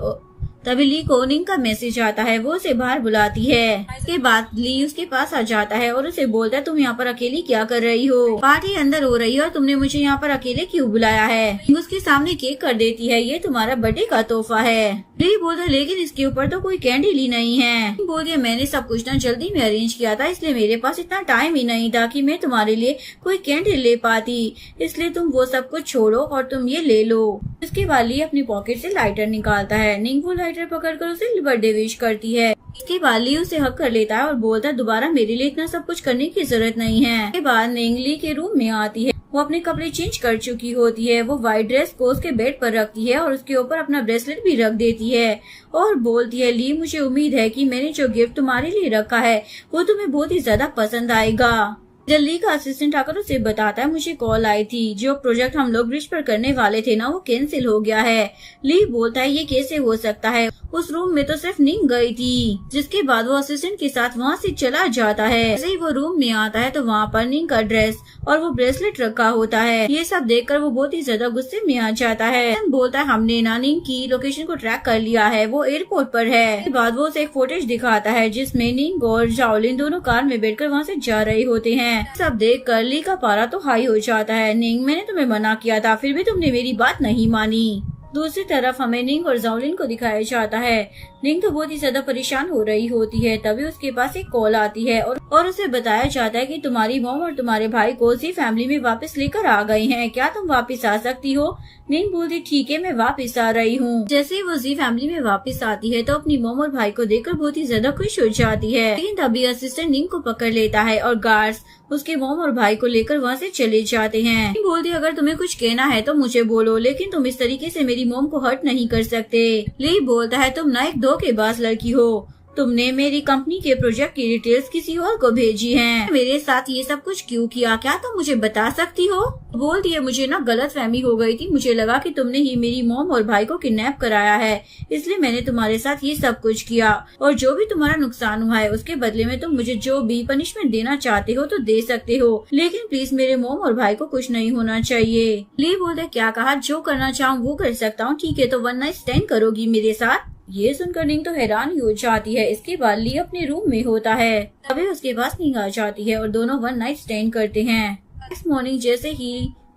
तभी ली को निंग का मैसेज आता है, वो उसे बाहर बुलाती है। इसके बाद ली उसके पास आ जाता है और उसे बोलता है तुम यहाँ पर अकेली क्या कर रही हो? पार्टी अंदर हो रही है और तुमने मुझे यहाँ पर अकेले क्यों बुलाया है? निंग उसके सामने केक कर देती है, ये तुम्हारा बर्थडे का तोहफा है। ली बोलता है लेकिन इसके ऊपर तो कोई कैंडल ही नहीं है। बोलती है मैंने सब कुछ ना जल्दी में अरेंज किया था, इसलिए मेरे पास इतना टाइम ही नहीं था कि मैं तुम्हारे लिए कोई कैंडल ले पाती, इसलिए तुम वो सब कुछ छोड़ो और तुम ये ले लो। उसके बाद ली अपनी पॉकेट से लाइटर निकालता है। निंग वो लाइटर पकड़कर उसे बर्थडे विश करती है। इसके बाद ली उसे हक कर लेता है और बोलता है दोबारा मेरे लिए इतना सब कुछ करने की जरूरत नहीं है। इसके बाद निंग ली के रूम में आती है। वो अपने कपड़े चेंज कर चुकी होती है। वो व्हाइट ड्रेस को उसके बेड पर रखती है और उसके ऊपर अपना ब्रेसलेट भी रख देती है और बोलती है ली मुझे उम्मीद है कि मैंने जो गिफ्ट तुम्हारे लिए रखा है वो तुम्हें बहुत ही ज्यादा पसंद आएगा। जल्दी का असिस्टेंट आकर उसे बताता है मुझे कॉल आई थी, जो प्रोजेक्ट हम लोग ब्रिज पर करने वाले थे ना वो कैंसिल हो गया है। ली बोलता है ये कैसे हो सकता है, उस रूम में तो सिर्फ निंग गई थी। जिसके बाद वो असिस्टेंट के साथ वहाँ से चला जाता है। जैसे ही वो रूम में आता है तो वहाँ पर निंग का ड्रेस और वो ब्रेसलेट रखा होता है। ये सब देखकर वो बहुत ही ज्यादा गुस्से में आ जाता है। बोलता है हमने ना निंग की लोकेशन को ट्रैक कर लिया है, वो एयरपोर्ट पर है। इसके बाद वो उसे एक फुटेज दिखाता है जिसमें निंग और जाओलिन दोनों कार में बैठकर वहाँ से जा रहे होते हैं। हैं। सब देख कर ली का पारा तो हाई हो जाता है। निंग, मैंने तुम्हें मना किया था, फिर भी तुमने मेरी बात नहीं मानी। दूसरी तरफ हमें निंग और जाओलिन को दिखाया जाता है। निंग तो बहुत ही ज्यादा परेशान हो रही होती है। तभी उसके पास एक कॉल आती है और उसे बताया जाता है कि तुम्हारी मॉम और तुम्हारे भाई को जी फैमिली में वापस लेकर आ गए हैं। क्या तुम वापस आ सकती हो? निंग बोलती, ठीक है, मैं वापस आ रही हूँ। जैसे ही वो जी फैमिली में वापस आती है तो अपनी मॉम और भाई को देखकर बहुत ही ज्यादा खुश हो जाती है। लेकिन तभी असिस्टेंट निंग को पकड़ लेता है और गार्ड्स उसके मॉम और भाई को लेकर वहाँ से चले जाते हैं। निंग बोलती, अगर तुम्हें कुछ कहना है तो मुझे बोलो, लेकिन तुम इस तरीके से मेरी मॉम को हर्ट नहीं कर सकते। ली बोलता है, तुम ना एक धोखेबाज लड़की हो। तुमने मेरी कंपनी के प्रोजेक्ट की डिटेल्स किसी और को भेजी हैं। मेरे साथ ये सब कुछ क्यों किया? क्या तुम मुझे बता सकती हो? बोलती है, मुझे ना गलतफहमी हो गई थी। मुझे लगा कि तुमने ही मेरी मॉम और भाई को किडनैप कराया है, इसलिए मैंने तुम्हारे साथ ये सब कुछ किया। और जो भी तुम्हारा नुकसान हुआ है उसके बदले में तुम मुझे जो भी पनिशमेंट देना चाहते हो तो दे सकते हो, लेकिन प्लीज मेरे मॉम और भाई को कुछ नहीं होना चाहिए। ली बोलते, क्या कहा? जो करना चाहूँ वो कर सकता हूँ। ठीक है, तो 1 नाइट स्टैंड करोगी मेरे साथ? ये सुनकर निंग तो हैरान ही हो जाती है। इसके बाद ली अपने रूम में होता है। तभी उसके पास निंग आ जाती है और दोनों 1 नाइट स्टैंड करते हैं। नेक्स्ट मॉर्निंग जैसे ही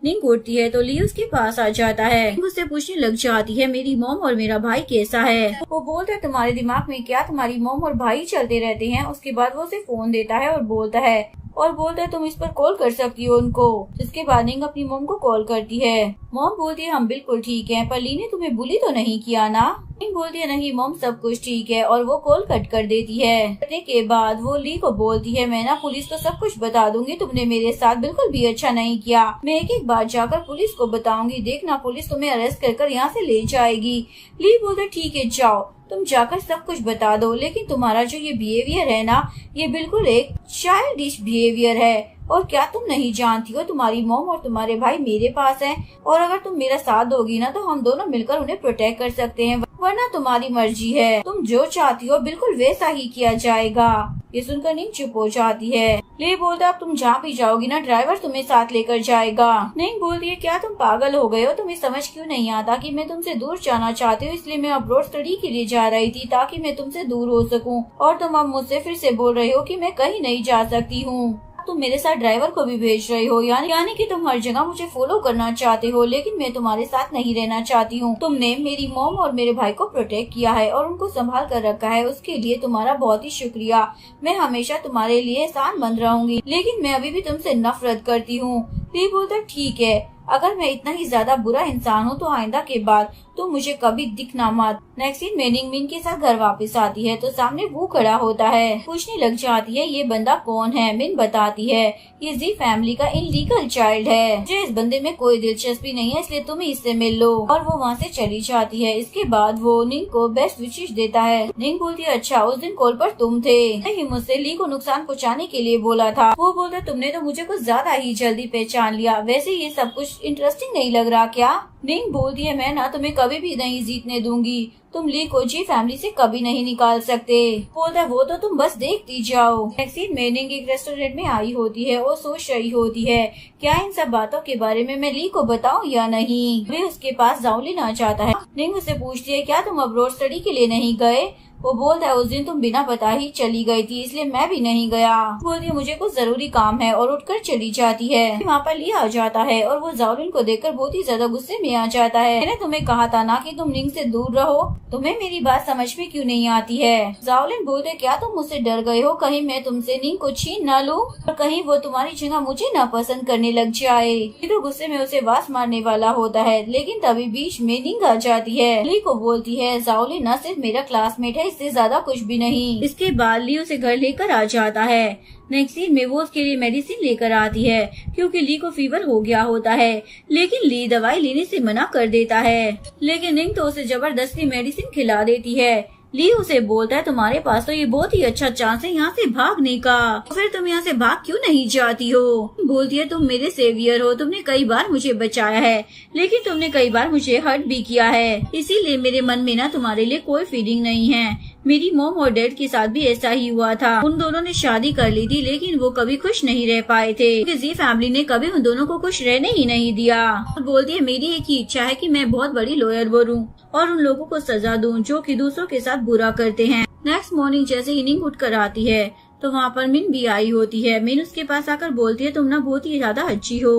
निंग उठती है तो ली उसके पास आ जाता है। उससे पूछने लग जाती है, मेरी मॉम और मेरा भाई कैसा है? वो बोलता है, तुम्हारे दिमाग में क्या तुम्हारी मॉम और भाई चलते रहते हैं? उसके बाद वो उसे फोन देता है और बोलता है तुम इस पर कॉल कर सकती हो उनको। जिसके बाद निंग अपनी मॉम को कॉल करती है। मॉम बोलती है, हम बिल्कुल ठीक हैं, पर ली ने तुम्हें बुली तो नहीं किया ना? निंग बोलती है, नहीं मॉम, सब कुछ ठीक है, और वो कॉल कट कर देती है। करने के बाद वो ली को बोलती है, मैं ना पुलिस को सब कुछ बता दूंगी, तुमने मेरे साथ बिल्कुल भी अच्छा नहीं किया। मैं एक बार जाकर पुलिस को बताऊंगी, देखना पुलिस तुम्हें अरेस्ट कर यहाँ से ले जाएगी। ली बोलता, ठीक है जाओ, तुम जाकर सब कुछ बता दो, लेकिन तुम्हारा जो ये बिहेवियर है ना, ये बिल्कुल एक चाइल्डिश बिहेवियर है। और क्या तुम नहीं जानती हो, तुम्हारी मॉम और तुम्हारे भाई मेरे पास हैं, और अगर तुम मेरा साथ दोगी ना तो हम दोनों मिलकर उन्हें प्रोटेक्ट कर सकते हैं, वरना तुम्हारी मर्जी है, तुम जो चाहती हो बिल्कुल वैसा ही किया जाएगा। ये सुनकर निंग चुप हो जाती है। ले बोलता, अब तुम जहाँ भी जाओगी ना ड्राइवर तुम्हें साथ लेकर जाएगा। निंग बोलती है, क्या तुम पागल हो गए हो? तुम्हें समझ क्यों नहीं आता कि मैं तुमसे दूर जाना चाहती हूँ, इसलिए मैं अब्रॉड स्टडी के लिए जा रही थी ताकि मैं तुमसे दूर हो सकूँ, और तुम अब मुझसे फिर से बोल रहे हो कि मैं कहीं नहीं जा सकती हूँ। तुम मेरे साथ ड्राइवर को भी भेज रहे हो, यानी कि तुम हर जगह मुझे फॉलो करना चाहते हो, लेकिन मैं तुम्हारे साथ नहीं रहना चाहती हूँ। तुमने मेरी मॉम और मेरे भाई को प्रोटेक्ट किया है और उनको संभाल कर रखा है, उसके लिए तुम्हारा बहुत ही शुक्रिया। मैं हमेशा तुम्हारे लिए एहसानमंद रहूंगी, लेकिन मैं अभी भी तुमसे नफरत करती हूँ। ली बोलता, ठीक है, अगर मैं इतना ही ज्यादा बुरा इंसान हूँ तो आइंदा के बाद तुम मुझे कभी दिखना मत। नेक्स्ट सीन में निंग मिन के साथ घर वापस आती है तो सामने वो खड़ा होता है। पूछने लग जाती है, ये बंदा कौन है? मिन बताती है, ये जी फैमिली का इलीगल चाइल्ड है, मुझे इस बंदे में कोई दिलचस्पी नहीं है, इसलिए तुम इससे मिल लो। और वो वहाँ से चली जाती है। इसके बाद वो निंग को बेस्ट विशेष देता है। निंग बोलती है, अच्छा उस दिन कॉल पर तुम थे? नहीं, मुझसे ली को नुकसान पहुँचाने के लिए बोला था। वो बोलता, तुमने तो मुझे कुछ ज्यादा ही जल्दी पहचान लिया। वैसे ये सब कुछ इंटरेस्टिंग नहीं लग रहा क्या? निंग बोलती है, मैं ना तुम्हें कभी भी नहीं जीतने दूंगी, तुम ली को जी फैमिली से कभी नहीं निकाल सकते। बोलता है, वो तो तुम बस देखती जाओ। नेक्स्ट सीन में निंग एक रेस्टोरेंट में आई होती है और सोच रही होती है, क्या इन सब बातों के बारे में मैं ली को बताऊं या नहीं। वे उसके पास जाओलिन आ जाता है। निंग उससे पूछती है, क्या तुम अब्रॉड स्टडी के लिए नहीं गए? वो बोलता है, उस दिन तुम बिना बता ही चली गई थी, इसलिए मैं भी नहीं गया। बोलती है, मुझे कुछ जरूरी काम है, और उठकर चली जाती है। वहाँ पर ली आ जाता है और वो जाओलिन को देखकर बहुत ही ज्यादा गुस्से में आ जाता है। मैंने तुम्हें कहा था ना कि तुम निंग से दूर रहो, तुम्हें मेरी बात समझ में क्यों नहीं आती है? जाओलिन बोलते, क्या तुम मुझसे डर गए हो, कहीं मैं तुमसे निंग को छीन न लूं और कहीं वो तुम्हारी जगह मुझे ना पसंद करने लग जाए। ली तो गुस्से में उसे वास मारने वाला होता है, लेकिन तभी बीच में निंग आ जाती है। ली को बोलती है, जाओलिन न सिर्फ मेरा क्लासमेट है, इससे ज्यादा कुछ भी नहीं। इसके बाद ली उसे घर लेकर आ जाता है। नेक्स्ट सीन में वो उसके लिए मेडिसिन लेकर आती है क्योंकि ली को फीवर हो गया होता है, लेकिन ली दवाई लेने से मना कर देता है। लेकिन निंग तो उसे जबरदस्ती मेडिसिन खिला देती है। ली उसे बोलता है, तुम्हारे पास तो ये बहुत ही अच्छा चांस है यहाँ से भागने का, फिर तुम यहाँ से भाग क्यों नहीं जाती हो? बोलती है, तुम मेरे सेवियर हो, तुमने कई बार मुझे बचाया है, लेकिन तुमने कई बार मुझे हर्ट भी किया है, इसीलिए मेरे मन में ना तुम्हारे लिए कोई फीलिंग नहीं है। मेरी मॉम और डैड के साथ भी ऐसा ही हुआ था। उन दोनों ने शादी कर ली थी, लेकिन वो कभी खुश नहीं रह पाए थे क्योंकि जी फैमिली ने कभी उन दोनों को खुश रहने ही नहीं दिया। बोलती है, मेरी एक ही इच्छा है कि मैं बहुत बड़ी लॉयर बनूं और उन लोगों को सजा दूं जो कि दूसरों के साथ बुरा करते हैं। नेक्स्ट मॉर्निंग जैसे ही निंग उठकर आती है तो वहाँ पर मिन भी आई होती है। मिन उसके पास आकर बोलती है तुम ना बहुत ही ज्यादा अच्छी हो।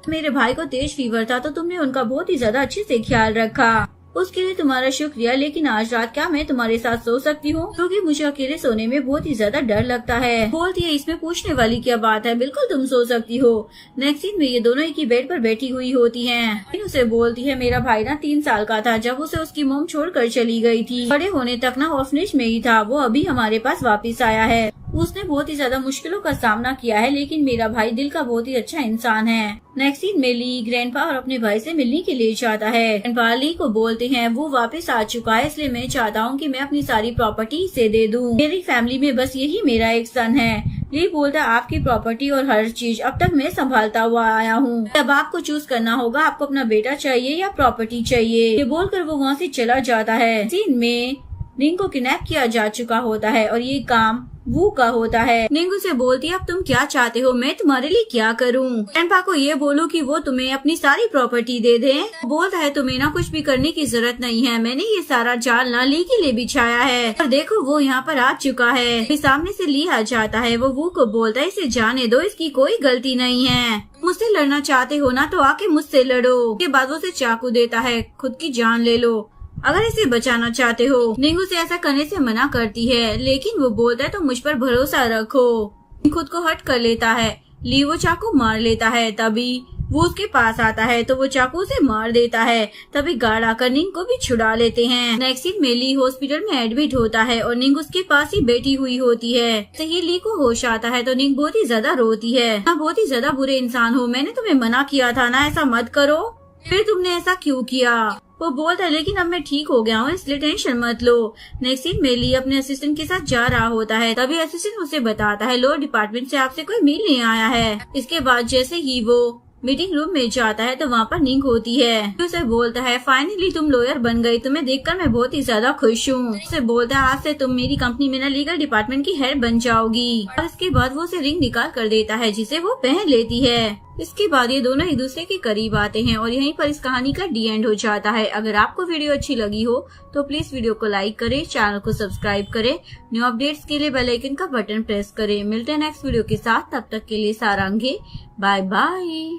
मेरे भाई को तेज फीवर था तो तुमने उनका बहुत ही ज्यादा अच्छे से ख्याल रखा, उसके लिए तुम्हारा शुक्रिया। लेकिन आज रात क्या मैं तुम्हारे साथ सो सकती हूँ? क्योंकि मुझे अकेले सोने में बहुत ही ज्यादा डर लगता है। बोलती है इसमें पूछने वाली क्या बात है, बिल्कुल तुम सो सकती हो। नेक्स्ट सीन में ये दोनों एक ही बेड पर बैठी हुई होती हैं। उसे बोलती है मेरा भाई ना 3 साल का था जब उसे उसकी मॉम छोड़कर चली गई थी। बड़े होने तक ना ऑर्फनेज में ही था, वो अभी हमारे पास वापिस आया है। उसने बहुत ही ज्यादा मुश्किलों का सामना किया है, लेकिन मेरा भाई दिल का बहुत ही अच्छा इंसान है। नेक्स्ट सीन में ली ग्रैंडपा और अपने भाई से मिलने के लिए चाहता है। ग्रैंडपा ली को बोलते हैं वो वापस आ चुका है, इसलिए मैं चाहता हूँ कि मैं अपनी सारी प्रॉपर्टी इसे दे दूँ। मेरी फैमिली में बस यही मेरा एक सन है। ली बोलता आपकी प्रॉपर्टी और हर चीज अब तक मैं संभालता हुआ आया हूँ, अब आपको चूज करना होगा, आपको अपना बेटा चाहिए या प्रॉपर्टी चाहिए। ये बोलकर वो वहाँ से चला जाता है। सीन में निंग को किडनैप किया जा चुका होता है और ये काम वू का होता है। निंग उसे बोलती है अब तुम क्या चाहते हो, मैं तुम्हारे लिए क्या करूं? ग्रैंडपा को ये बोलो कि वो तुम्हें अपनी सारी प्रॉपर्टी दे दे। बोलता है तुम्हें ना कुछ भी करने की जरूरत नहीं है, मैंने ये सारा जाल ना ली के लिए बिछाया है। और देखो वो यहाँ पर आ चुका है। फिर सामने से ली आ जाता है। वो वू को बोलता है इसे जाने दो, इसकी कोई गलती नहीं है। मुझसे लड़ना चाहते हो ना तो आके मुझसे लड़ो। उसके बाद वो उसे चाकू देता है, खुद की जान ले लो अगर इसे बचाना चाहते हो। निंग उसे ऐसा करने से मना करती है, लेकिन वो बोलता है तो मुझ पर भरोसा रखो। खुद को हट कर लेता है। ली वो चाकू मार लेता है। तभी वो उसके पास आता है तो वो चाकू से मार देता है। तभी गार्ड आकर निंग को भी छुड़ा लेते हैं। नेक्स्ट सीन में ली हॉस्पिटल में एडमिट होता है और निंग उसके पास ही बैठी हुई होती है। ही ली को होश आता है तो निंग बहुत ही ज्यादा रोती है। आप बहुत ही ज्यादा बुरे इंसान हो, मैंने तुम्हें मना किया था ना ऐसा मत करो, फिर तुमने ऐसा क्यों किया? वो बोलता है लेकिन अब मैं ठीक हो गया हूँ, इसलिए टेंशन मत लो। नेक्स्ट सीन में ली अपने असिस्टेंट के साथ जा रहा होता है। तभी असिस्टेंट उसे बताता है लोअर डिपार्टमेंट से आपसे कोई मिलने आया है। इसके बाद जैसे ही वो मीटिंग रूम में जाता है तो वहाँ पर निंग होती है। उसे बोलता है फाइनली तुम लॉयर बन गई, तुम्हें देखकर मैं बहुत ही ज्यादा खुश हूँ। उसे बोलता है आज से तुम मेरी कंपनी में ना लीगल डिपार्टमेंट की हेड बन जाओगी। और इसके बाद वो उसे रिंग निकाल कर देता है जिसे वो पहन लेती है। इसके बाद ये दोनों एक दूसरे के करीब आते हैं और यहीं पर इस कहानी का डी एंड हो जाता है। अगर आपको वीडियो अच्छी लगी हो तो प्लीज वीडियो को लाइक करें, चैनल को सब्सक्राइब करें, न्यू अपडेट्स के लिए बेल आइकन का बटन प्रेस करें। मिलते हैं नेक्स्ट वीडियो के साथ, तब तक के लिए सारांगे बाय बाय।